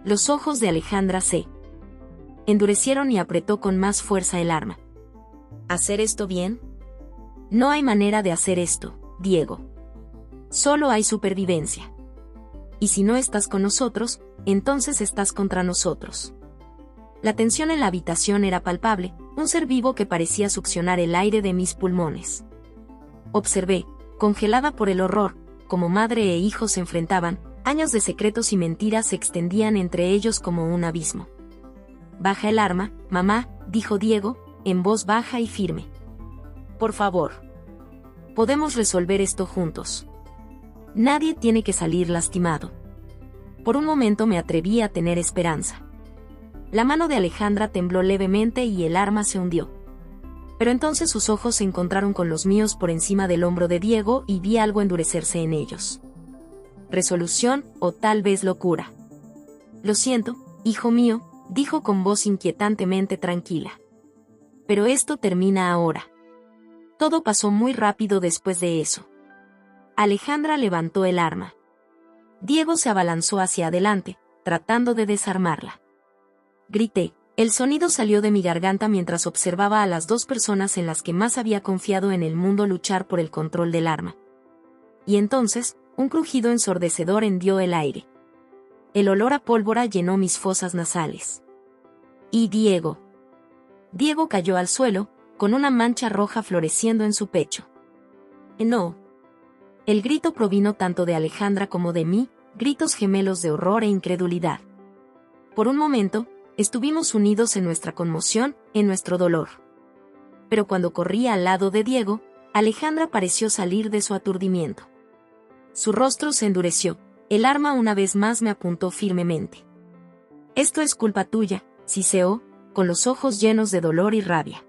Los ojos de Alejandra se endurecieron y apretó con más fuerza el arma. ¿Hacer esto bien? No hay manera de hacer esto, Diego. Solo hay supervivencia. Y si no estás con nosotros, entonces estás contra nosotros. La tensión en la habitación era palpable, un ser vivo que parecía succionar el aire de mis pulmones. Observé, congelada por el horror, como madre e hijo se enfrentaban, años de secretos y mentiras se extendían entre ellos como un abismo. Baja el arma, mamá, dijo Diego, en voz baja y firme. Por favor. Podemos resolver esto juntos. Nadie tiene que salir lastimado. Por un momento me atreví a tener esperanza. La mano de Alejandra tembló levemente y el arma se hundió. Pero entonces sus ojos se encontraron con los míos por encima del hombro de Diego y vi algo endurecerse en ellos. Resolución, o tal vez locura. Lo siento, hijo mío, dijo con voz inquietantemente tranquila. Pero esto termina ahora. Todo pasó muy rápido después de eso. Alejandra levantó el arma. Diego se abalanzó hacia adelante, tratando de desarmarla. Grité. El sonido salió de mi garganta mientras observaba a las dos personas en las que más había confiado en el mundo luchar por el control del arma. Y entonces, un crujido ensordecedor hendió el aire. El olor a pólvora llenó mis fosas nasales. Y Diego. Diego cayó al suelo, con una mancha roja floreciendo en su pecho. No. El grito provino tanto de Alejandra como de mí, gritos gemelos de horror e incredulidad. Por un momento, estuvimos unidos en nuestra conmoción, en nuestro dolor. Pero cuando corría al lado de Diego, Alejandra pareció salir de su aturdimiento. Su rostro se endureció, el arma una vez más me apuntó firmemente. Esto es culpa tuya, siseó, con los ojos llenos de dolor y rabia.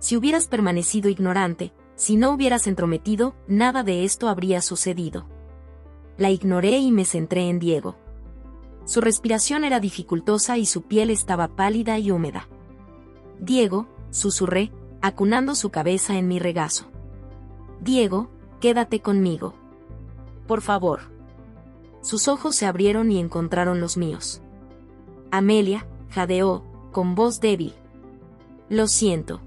Si hubieras permanecido ignorante, si no hubieras entrometido, nada de esto habría sucedido. La ignoré y me centré en Diego. Su respiración era dificultosa y su piel estaba pálida y húmeda. Diego, susurré, acunando su cabeza en mi regazo. Diego, quédate conmigo. Por favor. Sus ojos se abrieron y encontraron los míos. Amelia, jadeó, con voz débil. Lo siento.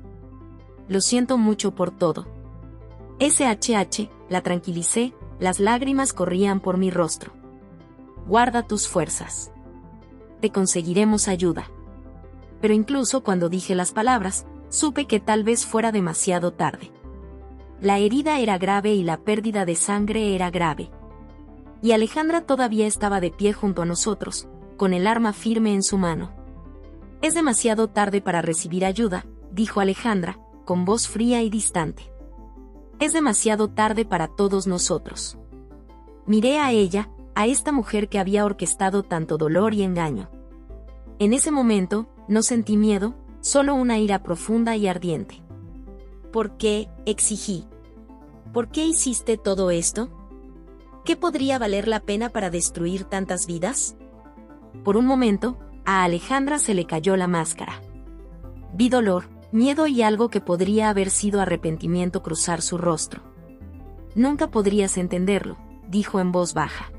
Lo siento mucho por todo. SHH, la tranquilicé, las lágrimas corrían por mi rostro. guarda tus fuerzas. Te conseguiremos ayuda. Pero incluso cuando dije las palabras, supe que tal vez fuera demasiado tarde. La herida era grave y la pérdida de sangre era grave. Y Alejandra todavía estaba de pie junto a nosotros, con el arma firme en su mano. Es demasiado tarde para recibir ayuda, dijo Alejandra, con voz fría y distante. Es demasiado tarde para todos nosotros. Miré a ella, a esta mujer que había orquestado tanto dolor y engaño. En ese momento, no sentí miedo, solo una ira profunda y ardiente. ¿Por qué? Exigí. ¿Por qué hiciste todo esto? ¿Qué podría valer la pena para destruir tantas vidas? Por un momento, a Alejandra se le cayó la máscara. Vi dolor, miedo y algo que podría haber sido arrepentimiento cruzar su rostro. Nunca podrías entenderlo, dijo en voz baja.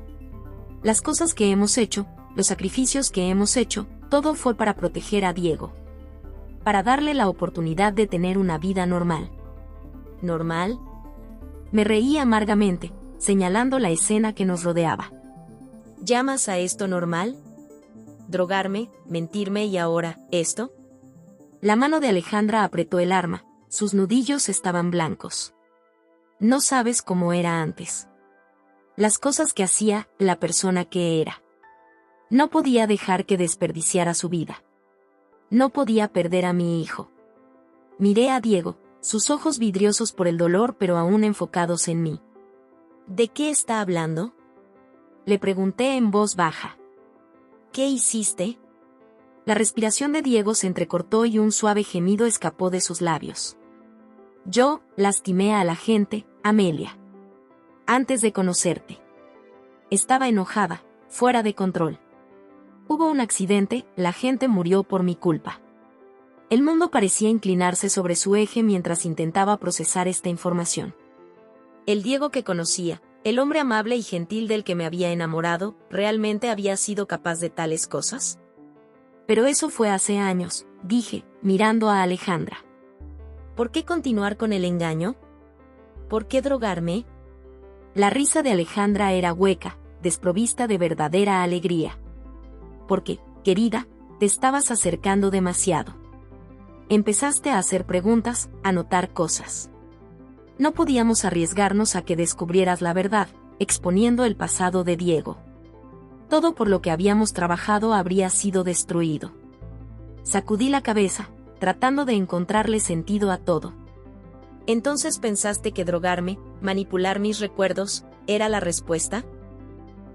Las cosas que hemos hecho, los sacrificios que hemos hecho, todo fue para proteger a Diego. Para darle la oportunidad de tener una vida normal. ¿Normal? Me reí amargamente, señalando la escena que nos rodeaba. ¿Llamas a esto normal? ¿Drogarme, mentirme y ahora, esto? La mano de Alejandra apretó el arma, sus nudillos estaban blancos. No sabes cómo era antes. Las cosas que hacía, la persona que era. No podía dejar que desperdiciara su vida. No podía perder a mi hijo. Miré a Diego, sus ojos vidriosos por el dolor pero aún enfocados en mí. ¿De qué está hablando? Le pregunté en voz baja. ¿Qué hiciste? La respiración de Diego se entrecortó y un suave gemido escapó de sus labios. Yo lastimé a la gente, Amelia. Antes de conocerte. Estaba enojada, fuera de control. Hubo un accidente, la gente murió por mi culpa. El mundo parecía inclinarse sobre su eje mientras intentaba procesar esta información. El Diego que conocía, el hombre amable y gentil del que me había enamorado, ¿realmente había sido capaz de tales cosas? Pero eso fue hace años, dije, mirando a Alejandra. ¿Por qué continuar con el engaño? ¿Por qué drogarme? La risa de Alejandra era hueca, desprovista de verdadera alegría. Porque, querida, te estabas acercando demasiado. Empezaste a hacer preguntas, a notar cosas. No podíamos arriesgarnos a que descubrieras la verdad, exponiendo el pasado de Diego. Todo por lo que habíamos trabajado habría sido destruido. Sacudí la cabeza, tratando de encontrarle sentido a todo. ¿Entonces pensaste que drogarme, manipular mis recuerdos, era la respuesta?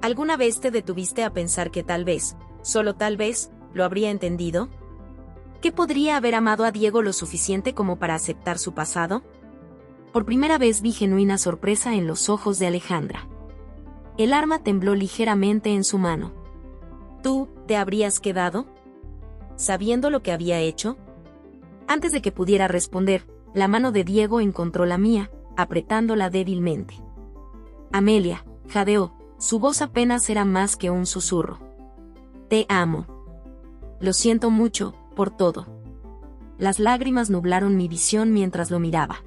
¿Alguna vez te detuviste a pensar que tal vez, solo tal vez, lo habría entendido? ¿Que podría haber amado a Diego lo suficiente como para aceptar su pasado? Por primera vez vi genuina sorpresa en los ojos de Alejandra. El arma tembló ligeramente en su mano. ¿Tú, te habrías quedado? ¿Sabiendo lo que había hecho? Antes de que pudiera responder, la mano de Diego encontró la mía, apretándola débilmente. Amelia, jadeó, su voz apenas era más que un susurro. Te amo. Lo siento mucho, por todo. Las lágrimas nublaron mi visión mientras lo miraba.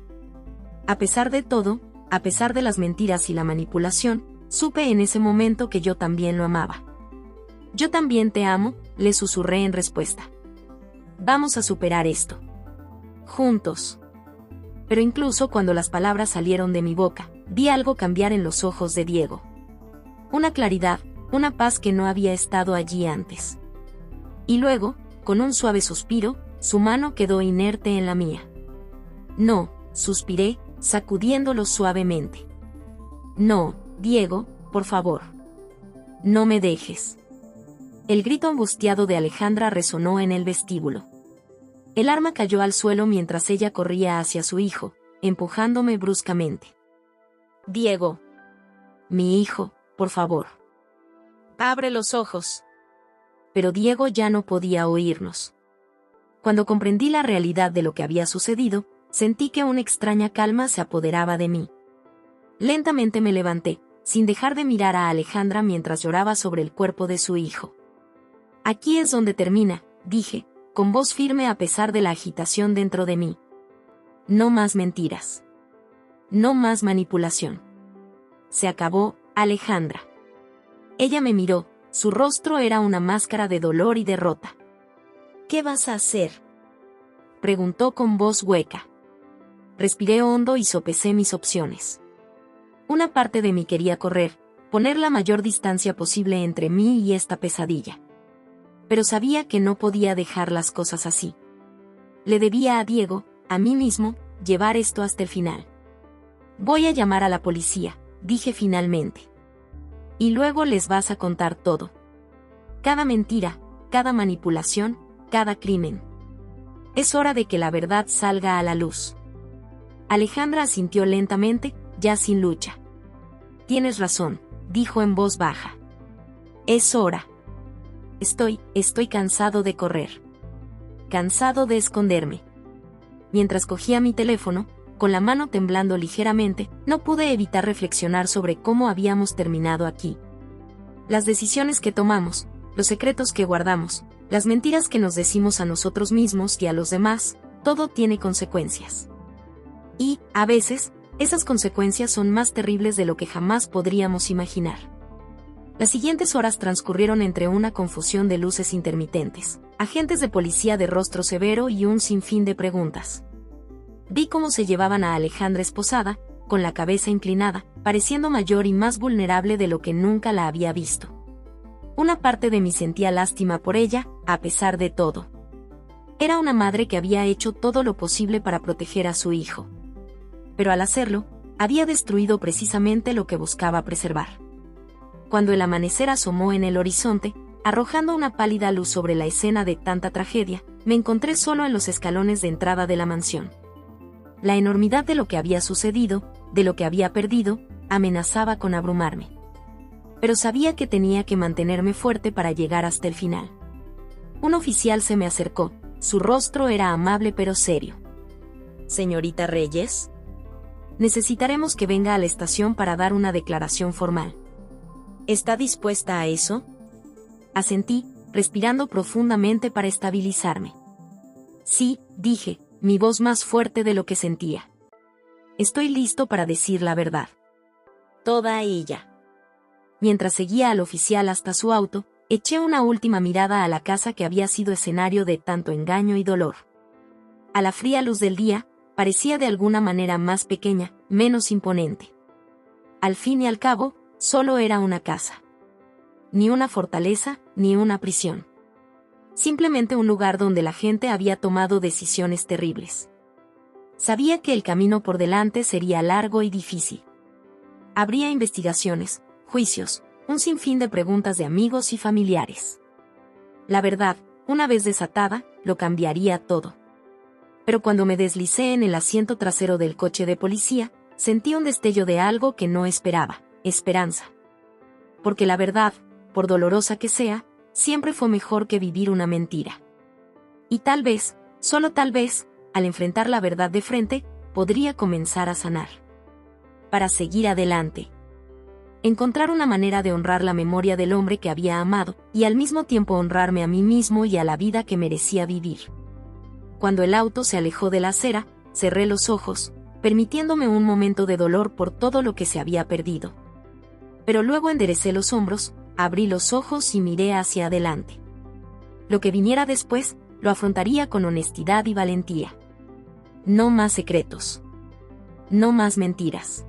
A pesar de todo, a pesar de las mentiras y la manipulación, supe en ese momento que yo también lo amaba. Yo también te amo, le susurré en respuesta. Vamos a superar esto. Juntos. Pero incluso cuando las palabras salieron de mi boca, vi algo cambiar en los ojos de Diego. Una claridad, una paz que no había estado allí antes. Y luego, con un suave suspiro, su mano quedó inerte en la mía. No, suspiré, sacudiéndolo suavemente. No, Diego, por favor. No me dejes. El grito angustiado de Alejandra resonó en el vestíbulo. El arma cayó al suelo mientras ella corría hacia su hijo, empujándome bruscamente. Diego. Mi hijo, por favor. Abre los ojos. Pero Diego ya no podía oírnos. Cuando comprendí la realidad de lo que había sucedido, sentí que una extraña calma se apoderaba de mí. Lentamente me levanté, sin dejar de mirar a Alejandra mientras lloraba sobre el cuerpo de su hijo. Aquí es donde termina, dije, con voz firme a pesar de la agitación dentro de mí. No más mentiras. No más manipulación. Se acabó, Alejandra. Ella me miró, Su rostro era una máscara de dolor y derrota. ¿Qué vas a hacer?, preguntó con voz hueca. Respiré hondo y sopesé mis opciones. Una parte de mí quería correr, poner la mayor distancia posible entre mí y esta pesadilla. Pero sabía que no podía dejar las cosas así. Le debía a Diego, a mí mismo, llevar esto hasta el final. Voy a llamar a la policía, dije finalmente. Y luego les vas a contar todo. Cada mentira, cada manipulación, cada crimen. Es hora de que la verdad salga a la luz. Alejandra asintió lentamente, ya sin lucha. Tienes razón, dijo en voz baja. Es hora. Estoy cansado de correr. Cansado de esconderme. Mientras cogía mi teléfono, con la mano temblando ligeramente, no pude evitar reflexionar sobre cómo habíamos terminado aquí. Las decisiones que tomamos, los secretos que guardamos, las mentiras que nos decimos a nosotros mismos y a los demás, todo tiene consecuencias. Y, a veces, esas consecuencias son más terribles de lo que jamás podríamos imaginar. Las siguientes horas transcurrieron entre una confusión de luces intermitentes, agentes de policía de rostro severo y un sinfín de preguntas. Vi cómo se llevaban a Alejandra esposada, con la cabeza inclinada, pareciendo mayor y más vulnerable de lo que nunca la había visto. Una parte de mí sentía lástima por ella, a pesar de todo. Era una madre que había hecho todo lo posible para proteger a su hijo. Pero al hacerlo, había destruido precisamente lo que buscaba preservar. Cuando el amanecer asomó en el horizonte, arrojando una pálida luz sobre la escena de tanta tragedia, me encontré solo en los escalones de entrada de la mansión. La enormidad de lo que había sucedido, de lo que había perdido, amenazaba con abrumarme. Pero sabía que tenía que mantenerme fuerte para llegar hasta el final. Un oficial se me acercó, su rostro era amable pero serio. Señorita Reyes, necesitaremos que venga a la estación para dar una declaración formal. ¿Está dispuesta a eso? Asentí, respirando profundamente para estabilizarme. Sí, dije, mi voz más fuerte de lo que sentía. Estoy listo para decir la verdad. Toda ella. Mientras seguía al oficial hasta su auto, eché una última mirada a la casa que había sido escenario de tanto engaño y dolor. A la fría luz del día, parecía de alguna manera más pequeña, menos imponente. Al fin y al cabo, solo era una casa. Ni una fortaleza, ni una prisión. Simplemente un lugar donde la gente había tomado decisiones terribles. Sabía que el camino por delante sería largo y difícil. Habría investigaciones, juicios, un sinfín de preguntas de amigos y familiares. La verdad, una vez desatada, lo cambiaría todo. Pero cuando me deslicé en el asiento trasero del coche de policía, sentí un destello de algo que no esperaba, esperanza. Porque la verdad, por dolorosa que sea, siempre fue mejor que vivir una mentira. Y tal vez, solo tal vez, al enfrentar la verdad de frente, podría comenzar a sanar. Para seguir adelante. Encontrar una manera de honrar la memoria del hombre que había amado, y al mismo tiempo honrarme a mí mismo y a la vida que merecía vivir. Cuando el auto se alejó de la acera, cerré los ojos, permitiéndome un momento de dolor por todo lo que se había perdido. Pero luego enderecé los hombros, abrí los ojos y miré hacia adelante. Lo que viniera después, lo afrontaría con honestidad y valentía. No más secretos. No más mentiras.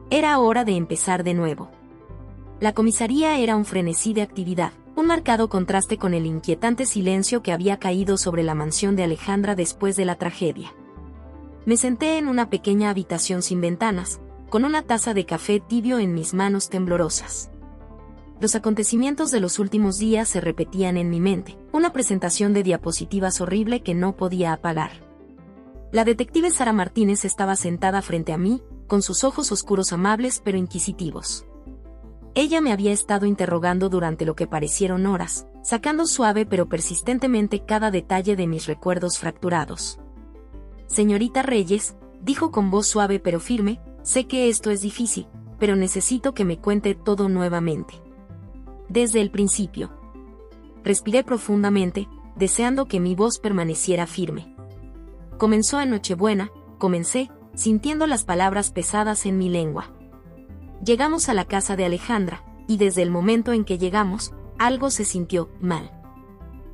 Era hora de empezar de nuevo. La comisaría era un frenesí de actividad, un marcado contraste con el inquietante silencio que había caído sobre la mansión de Alejandra después de la tragedia. Me senté en una pequeña habitación sin ventanas, con una taza de café tibio en mis manos temblorosas. Los acontecimientos de los últimos días se repetían en mi mente, una presentación de diapositivas horrible que no podía apagar. La detective Sara Martínez estaba sentada frente a mí, con sus ojos oscuros amables pero inquisitivos. Ella me había estado interrogando durante lo que parecieron horas, sacando suave pero persistentemente cada detalle de mis recuerdos fracturados. Señorita Reyes, dijo con voz suave pero firme, sé que esto es difícil, pero necesito que me cuente todo nuevamente. Desde el principio. Respiré profundamente, deseando que mi voz permaneciera firme. Comenzó en Nochebuena, comencé, sintiendo las palabras pesadas en mi lengua. Llegamos a la casa de Alejandra, y desde el momento en que llegamos, algo se sintió mal.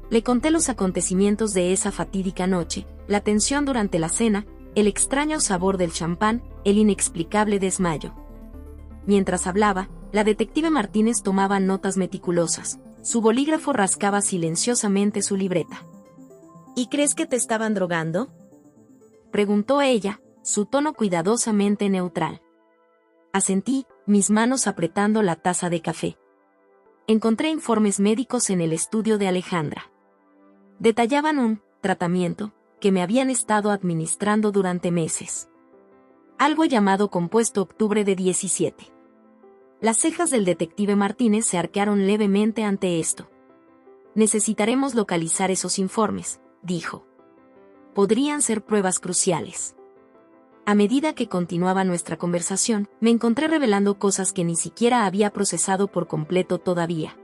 Le conté los acontecimientos de esa fatídica noche, la tensión durante la cena, el extraño sabor del champán, el inexplicable desmayo. Mientras hablaba, la detective Martínez tomaba notas meticulosas. Su bolígrafo rascaba silenciosamente su libreta. ¿Y crees que te estaban drogando?, preguntó ella, su tono cuidadosamente neutral. Asentí, mis manos apretando la taza de café. Encontré informes médicos en el estudio de Alejandra. Detallaban un tratamiento que me habían estado administrando durante meses. Algo llamado compuesto octubre de 17. Las cejas del detective Martínez se arquearon levemente ante esto. Necesitaremos localizar esos informes, dijo. Podrían ser pruebas cruciales. A medida que continuaba nuestra conversación, me encontré revelando cosas que ni siquiera había procesado por completo todavía.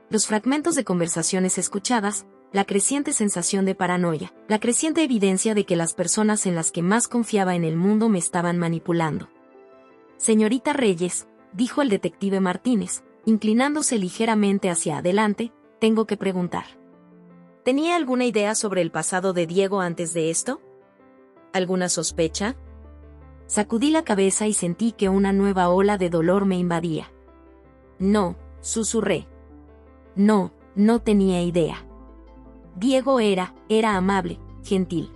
Los fragmentos de conversaciones escuchadas, la creciente sensación de paranoia, la creciente evidencia de que las personas en las que más confiaba en el mundo me estaban manipulando. Señorita Reyes, dijo el detective Martínez, inclinándose ligeramente hacia adelante, tengo que preguntar. ¿Tenía alguna idea sobre el pasado de Diego antes de esto? ¿Alguna sospecha? Sacudí la cabeza y sentí que una nueva ola de dolor me invadía. No, susurré. No tenía idea. Diego era amable, gentil.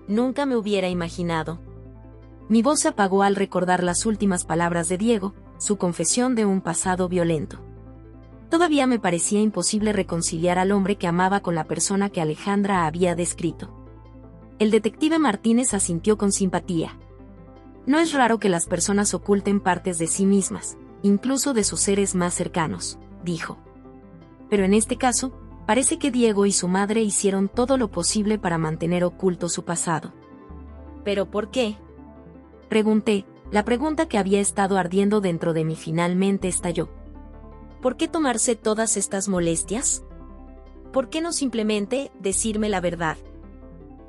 Nunca me hubiera imaginado. Mi voz se apagó al recordar las últimas palabras de Diego, su confesión de un pasado violento. Todavía me parecía imposible reconciliar al hombre que amaba con la persona que Alejandra había descrito. El detective Martínez asintió con simpatía. No es raro que las personas oculten partes de sí mismas, incluso de sus seres más cercanos, dijo. Pero en este caso, parece que Diego y su madre hicieron todo lo posible para mantener oculto su pasado. ¿Pero por qué?, pregunté, la pregunta que había estado ardiendo dentro de mí finalmente estalló. ¿Por qué tomarse todas estas molestias? ¿Por qué no simplemente decirme la verdad?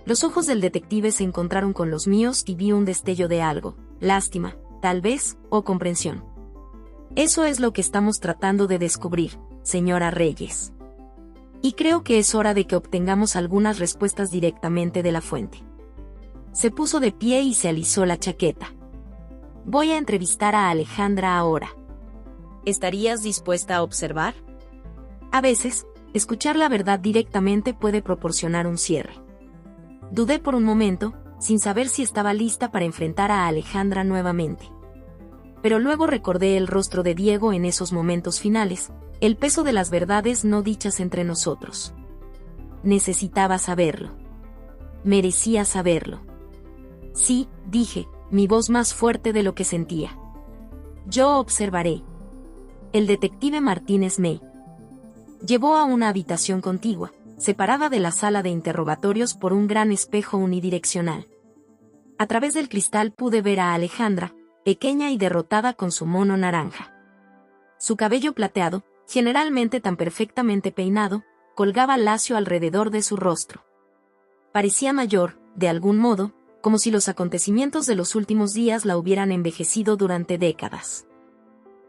Los ojos del detective se encontraron con los míos y vi un destello de algo, lástima, tal vez, o comprensión. Eso es lo que estamos tratando de descubrir, señora Reyes. Y creo que es hora de que obtengamos algunas respuestas directamente de la fuente. Se puso de pie y se alisó la chaqueta. Voy a entrevistar a Alejandra ahora. ¿Estarías dispuesta a observar? A veces, escuchar la verdad directamente puede proporcionar un cierre. Dudé por un momento, sin saber si estaba lista para enfrentar a Alejandra nuevamente. Pero luego recordé el rostro de Diego en esos momentos finales, el peso de las verdades no dichas entre nosotros. Necesitaba saberlo. Merecía saberlo. Sí, dije, mi voz más fuerte de lo que sentía. Yo observaré. El detective Martínez me llevó a una habitación contigua, separada de la sala de interrogatorios por un gran espejo unidireccional. A través del cristal pude ver a Alejandra, pequeña y derrotada con su mono naranja. Su cabello plateado, generalmente tan perfectamente peinado, colgaba lacio alrededor de su rostro. Parecía mayor, de algún modo, como si los acontecimientos de los últimos días la hubieran envejecido durante décadas.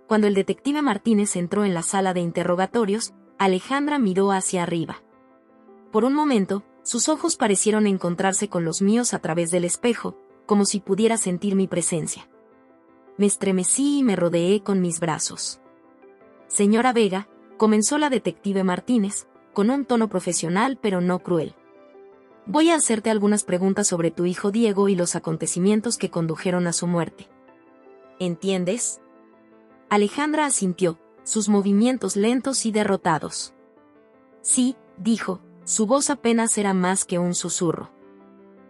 Cuando el detective Martínez entró en la sala de interrogatorios, Alejandra miró hacia arriba. Por un momento, sus ojos parecieron encontrarse con los míos a través del espejo, como si pudiera sentir mi presencia. Me estremecí y me rodeé con mis brazos. Señora Vega, comenzó la detective Martínez, con un tono profesional pero no cruel. Voy a hacerte algunas preguntas sobre tu hijo Diego y los acontecimientos que condujeron a su muerte. ¿Entiendes? Alejandra asintió, sus movimientos lentos y derrotados. Sí, dijo, su voz apenas era más que un susurro.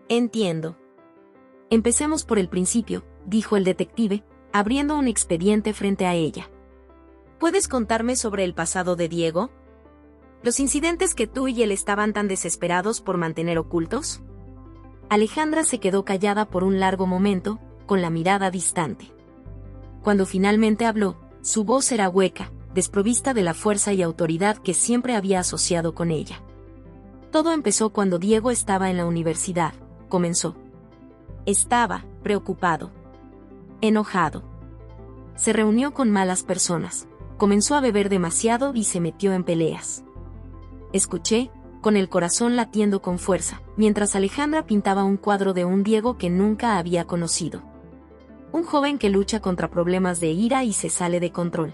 Entiendo. Empecemos por el principio, dijo el detective, abriendo un expediente frente a ella. ¿Puedes contarme sobre el pasado de Diego? ¿Los incidentes que tú y él estaban tan desesperados por mantener ocultos? Alejandra se quedó callada por un largo momento, con la mirada distante. Cuando finalmente habló, su voz era hueca, desprovista de la fuerza y autoridad que siempre había asociado con ella. Todo empezó cuando Diego estaba en la universidad, comenzó. Estaba preocupado. Enojado. Se reunió con malas personas, comenzó a beber demasiado y se metió en peleas. Escuché, con el corazón latiendo con fuerza, mientras Alejandra pintaba un cuadro de un Diego que nunca había conocido. Un joven que lucha contra problemas de ira y se sale de control.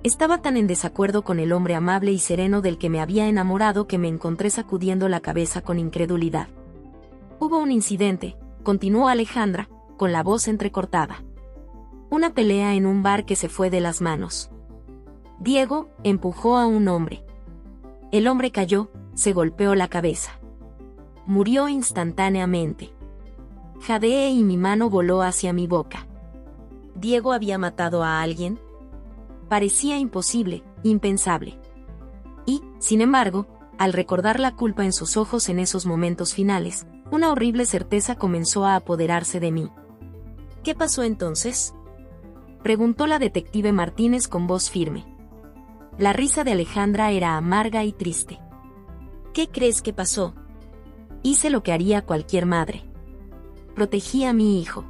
Estaba tan en desacuerdo con el hombre amable y sereno del que me había enamorado que me encontré sacudiendo la cabeza con incredulidad. Hubo un incidente, continuó Alejandra, con la voz entrecortada. Una pelea en un bar que se fue de las manos. Diego empujó a un hombre. El hombre cayó, se golpeó la cabeza. Murió instantáneamente. Jadeé y mi mano voló hacia mi boca. ¿Diego había matado a alguien? Parecía imposible, impensable. Y, sin embargo, al recordar la culpa en sus ojos en esos momentos finales, una horrible certeza comenzó a apoderarse de mí. ¿Qué pasó entonces?, preguntó la detective Martínez con voz firme. La risa de Alejandra era amarga y triste. ¿Qué crees que pasó? Hice lo que haría cualquier madre. Protegí a mi hijo.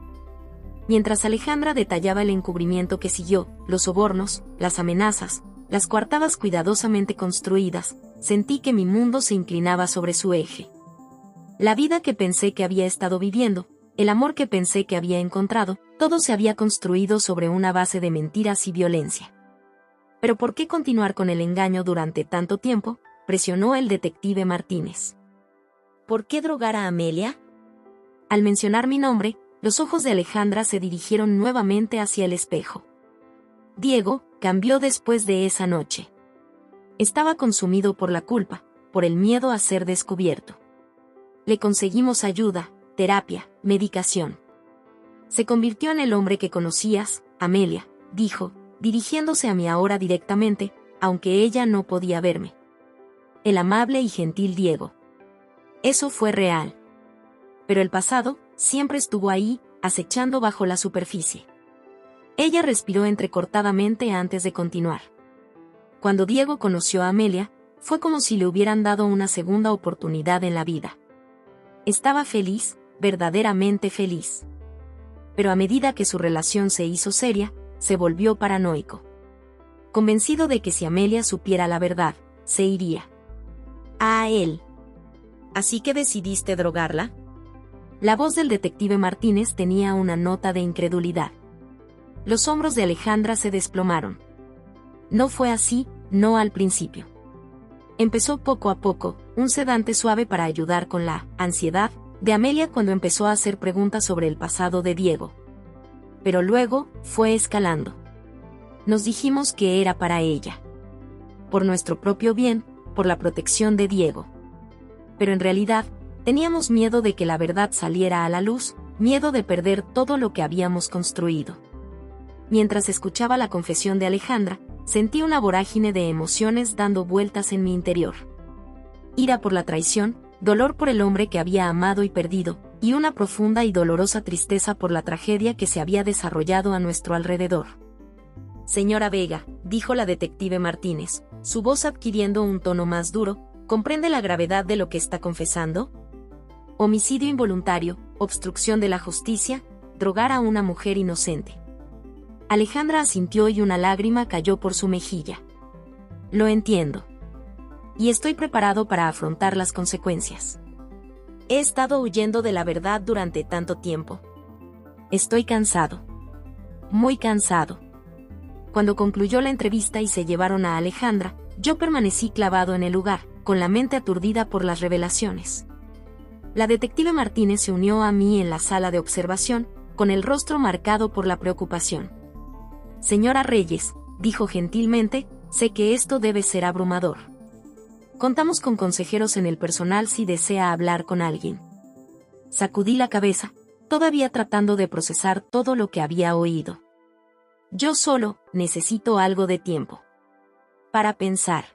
Mientras Alejandra detallaba el encubrimiento que siguió, los sobornos, las amenazas, las coartadas cuidadosamente construidas, sentí que mi mundo se inclinaba sobre su eje. La vida que pensé que había estado viviendo, el amor que pensé que había encontrado, todo se había construido sobre una base de mentiras y violencia. ¿Pero por qué continuar con el engaño durante tanto tiempo?, presionó el detective Martínez. ¿Por qué drogar a Amelia? Al mencionar mi nombre, los ojos de Alejandra se dirigieron nuevamente hacia el espejo. Diego cambió después de esa noche. Estaba consumido por la culpa, por el miedo a ser descubierto. Le conseguimos ayuda, terapia, medicación. Se convirtió en el hombre que conocías, Amelia, dijo, dirigiéndose a mí ahora directamente, aunque ella no podía verme. El amable y gentil Diego. Eso fue real. Pero el pasado siempre estuvo ahí, acechando bajo la superficie. Ella respiró entrecortadamente antes de continuar. Cuando Diego conoció a Amelia, fue como si le hubieran dado una segunda oportunidad en la vida. Estaba feliz, verdaderamente feliz. Pero a medida que su relación se hizo seria, se volvió paranoico. Convencido de que si Amelia supiera la verdad, se iría a él. ¿Así que decidiste drogarla? La voz del detective Martínez tenía una nota de incredulidad. Los hombros de Alejandra se desplomaron. No fue así, no al principio. Empezó poco a poco, un sedante suave para ayudar con la ansiedad de Amelia cuando empezó a hacer preguntas sobre el pasado de Diego. Pero luego, fue escalando. Nos dijimos que era para ella. Por nuestro propio bien, por la protección de Diego. Pero en realidad, teníamos miedo de que la verdad saliera a la luz, miedo de perder todo lo que habíamos construido. Mientras escuchaba la confesión de Alejandra, sentí una vorágine de emociones dando vueltas en mi interior. Ira por la traición, dolor por el hombre que había amado y perdido, y una profunda y dolorosa tristeza por la tragedia que se había desarrollado a nuestro alrededor. Señora Vega, dijo la detective Martínez, su voz adquiriendo un tono más duro, ¿comprende la gravedad de lo que está confesando? Homicidio involuntario, obstrucción de la justicia, drogar a una mujer inocente. Alejandra asintió y una lágrima cayó por su mejilla. Lo entiendo. Y estoy preparado para afrontar las consecuencias. He estado huyendo de la verdad durante tanto tiempo. Estoy cansado. Muy cansado. Cuando concluyó la entrevista y se llevaron a Alejandra, yo permanecí clavado en el lugar, con la mente aturdida por las revelaciones. La detective Martínez se unió a mí en la sala de observación, con el rostro marcado por la preocupación. Señora Reyes, dijo gentilmente, sé que esto debe ser abrumador. Contamos con consejeros en el personal si desea hablar con alguien. Sacudí la cabeza, todavía tratando de procesar todo lo que había oído. Yo solo necesito algo de tiempo. Para pensar.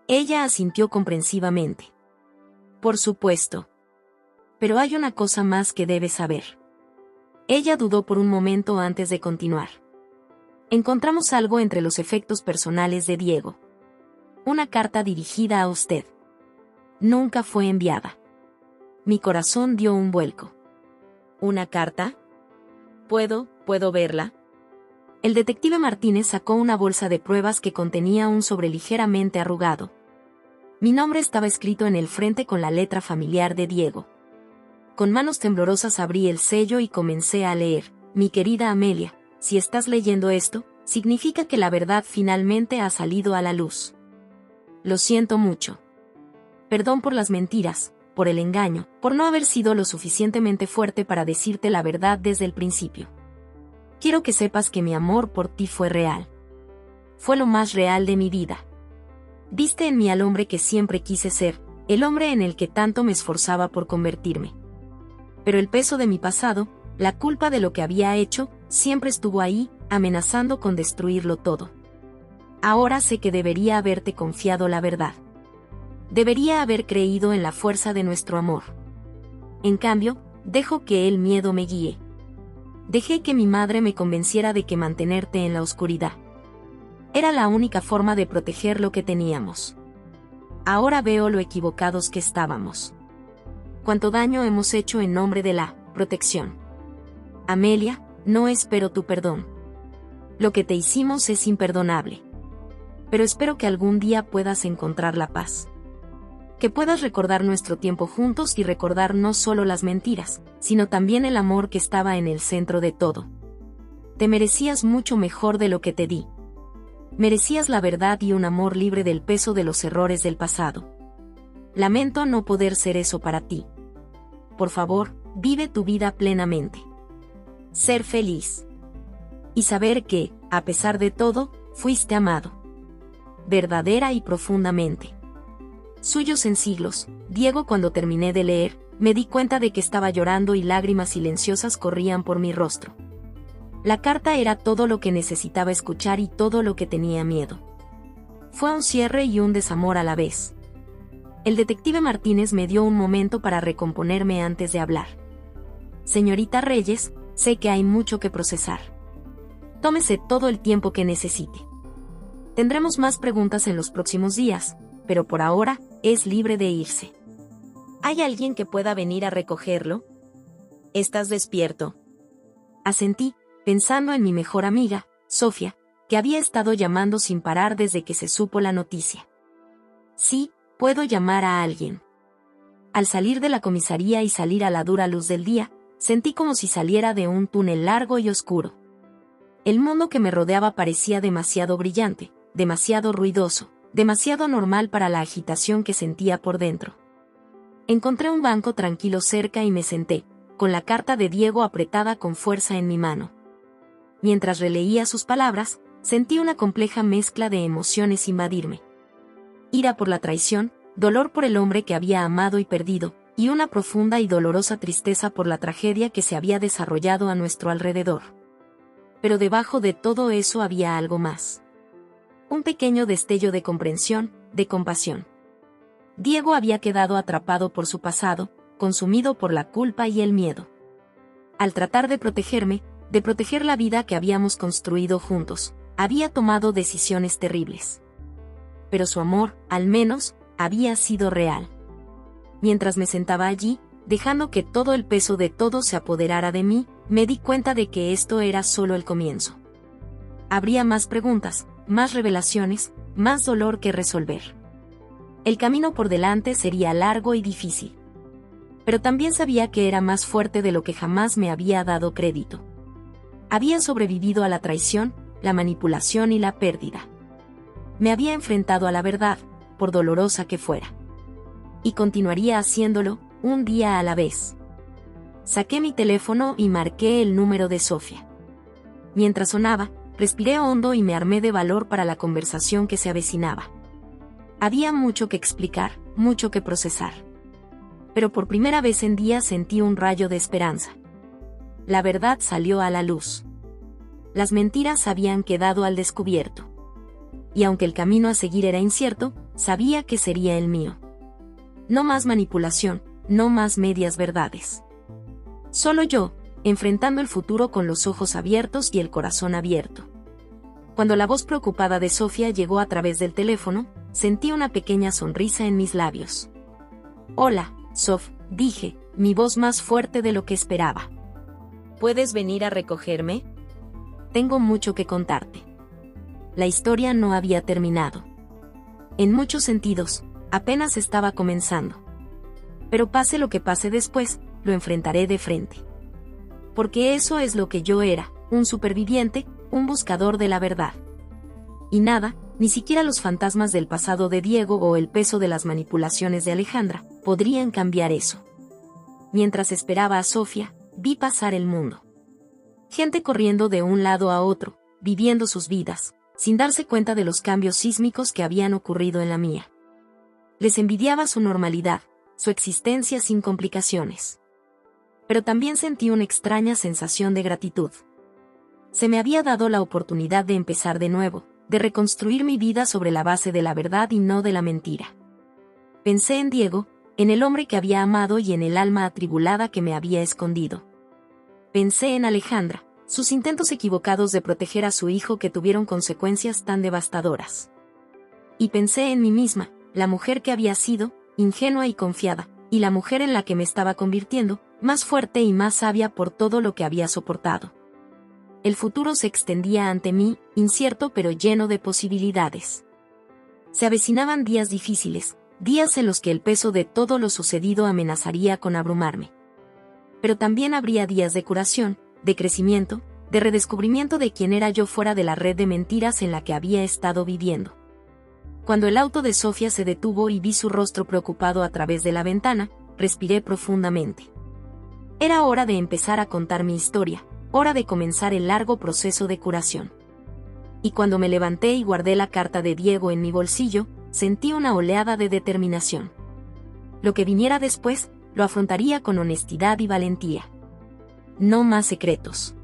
Ella asintió comprensivamente. Por supuesto. Pero hay una cosa más que debes saber. Ella dudó por un momento antes de continuar. Encontramos algo entre los efectos personales de Diego. Una carta dirigida a usted. Nunca fue enviada. Mi corazón dio un vuelco. ¿Una carta? ¿Puedo verla? El detective Martínez sacó una bolsa de pruebas que contenía un sobre ligeramente arrugado. Mi nombre estaba escrito en el frente con la letra familiar de Diego. Con manos temblorosas abrí el sello y comencé a leer. Mi querida Amelia, si estás leyendo esto, significa que la verdad finalmente ha salido a la luz. Lo siento mucho. Perdón por las mentiras, por el engaño, por no haber sido lo suficientemente fuerte para decirte la verdad desde el principio. Quiero que sepas que mi amor por ti fue real. Fue lo más real de mi vida. Viste en mí al hombre que siempre quise ser, el hombre en el que tanto me esforzaba por convertirme. Pero el peso de mi pasado, la culpa de lo que había hecho, siempre estuvo ahí, amenazando con destruirlo todo. Ahora sé que debería haberte confiado la verdad. Debería haber creído en la fuerza de nuestro amor. En cambio, dejo que el miedo me guíe. Dejé que mi madre me convenciera de que mantenerte en la oscuridad era la única forma de proteger lo que teníamos. Ahora veo lo equivocados que estábamos. Cuánto daño hemos hecho en nombre de la protección. Amelia, no espero tu perdón. Lo que te hicimos es imperdonable. Pero espero que algún día puedas encontrar la paz. Que puedas recordar nuestro tiempo juntos y recordar no solo las mentiras, sino también el amor que estaba en el centro de todo. Te merecías mucho mejor de lo que te di. Merecías la verdad y un amor libre del peso de los errores del pasado. Lamento no poder ser eso para ti. Por favor, vive tu vida plenamente. Ser feliz. Y saber que, a pesar de todo, fuiste amado. Verdadera y profundamente. Suyos en siglos, Diego. Cuando terminé de leer, me di cuenta de que estaba llorando y lágrimas silenciosas corrían por mi rostro. La carta era todo lo que necesitaba escuchar y todo lo que tenía miedo. Fue un cierre y un desamor a la vez. El detective Martínez me dio un momento para recomponerme antes de hablar. Señorita Reyes, sé que hay mucho que procesar. Tómese todo el tiempo que necesite. Tendremos más preguntas en los próximos días, pero por ahora, es libre de irse. ¿Hay alguien que pueda venir a recogerlo? ¿Estás despierto? Asentí, pensando en mi mejor amiga, Sofía, que había estado llamando sin parar desde que se supo la noticia. Sí, puedo llamar a alguien. Al salir de la comisaría y salir a la dura luz del día, sentí como si saliera de un túnel largo y oscuro. El mundo que me rodeaba parecía demasiado brillante, demasiado ruidoso, demasiado normal para la agitación que sentía por dentro. Encontré un banco tranquilo cerca y me senté, con la carta de Diego apretada con fuerza en mi mano. Mientras releía sus palabras, sentí una compleja mezcla de emociones invadirme. Ira por la traición, dolor por el hombre que había amado y perdido, y una profunda y dolorosa tristeza por la tragedia que se había desarrollado a nuestro alrededor. Pero debajo de todo eso había algo más. Un pequeño destello de comprensión, de compasión. Diego había quedado atrapado por su pasado, consumido por la culpa y el miedo. Al tratar de protegerme, de proteger la vida que habíamos construido juntos, había tomado decisiones terribles. Pero su amor, al menos, había sido real. Mientras me sentaba allí, dejando que todo el peso de todo se apoderara de mí, me di cuenta de que esto era solo el comienzo. Habría más preguntas, más revelaciones, más dolor que resolver. El camino por delante sería largo y difícil. Pero también sabía que era más fuerte de lo que jamás me había dado crédito. Había sobrevivido a la traición, la manipulación y la pérdida. Me había enfrentado a la verdad, por dolorosa que fuera. Y continuaría haciéndolo, un día a la vez. Saqué mi teléfono y marqué el número de Sofía. Mientras sonaba, respiré hondo y me armé de valor para la conversación que se avecinaba. Había mucho que explicar, mucho que procesar. Pero por primera vez en días sentí un rayo de esperanza. La verdad salió a la luz. Las mentiras habían quedado al descubierto. Y aunque el camino a seguir era incierto, sabía que sería el mío. No más manipulación, no más medias verdades. Solo yo, enfrentando el futuro con los ojos abiertos y el corazón abierto. Cuando la voz preocupada de Sofía llegó a través del teléfono, sentí una pequeña sonrisa en mis labios. Hola, Sof, dije, mi voz más fuerte de lo que esperaba. ¿Puedes venir a recogerme? tengo mucho que contarte. La historia no había terminado. En muchos sentidos, apenas estaba comenzando. Pero pase lo que pase después, lo enfrentaré de frente. Porque eso es lo que yo era, un superviviente, un buscador de la verdad. Y nada, ni siquiera los fantasmas del pasado de Diego o el peso de las manipulaciones de Alejandra, podrían cambiar eso. Mientras esperaba a Sofía, vi pasar el mundo. Gente corriendo de un lado a otro, viviendo sus vidas, sin darse cuenta de los cambios sísmicos que habían ocurrido en la mía. Les envidiaba su normalidad, su existencia sin complicaciones. Pero también sentí una extraña sensación de gratitud. Se me había dado la oportunidad de empezar de nuevo, de reconstruir mi vida sobre la base de la verdad y no de la mentira. Pensé en Diego, en el hombre que había amado y en el alma atribulada que me había escondido. Pensé en Alejandra, sus intentos equivocados de proteger a su hijo que tuvieron consecuencias tan devastadoras. Y pensé en mí misma, la mujer que había sido, ingenua y confiada, y la mujer en la que me estaba convirtiendo, más fuerte y más sabia por todo lo que había soportado. El futuro se extendía ante mí, incierto pero lleno de posibilidades. Se avecinaban días difíciles, días en los que el peso de todo lo sucedido amenazaría con abrumarme. Pero también habría días de curación, de crecimiento, de redescubrimiento de quién era yo fuera de la red de mentiras en la que había estado viviendo. Cuando el auto de Sofía se detuvo y vi su rostro preocupado a través de la ventana, respiré profundamente. Era hora de empezar a contar mi historia, hora de comenzar el largo proceso de curación. Y cuando me levanté y guardé la carta de Diego en mi bolsillo, sentí una oleada de determinación. Lo que viniera después, lo afrontaría con honestidad y valentía. No más secretos.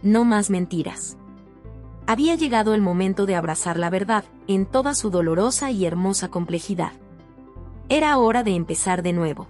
No más mentiras. Había llegado el momento de abrazar la verdad, en toda su dolorosa y hermosa complejidad. Era hora de empezar de nuevo.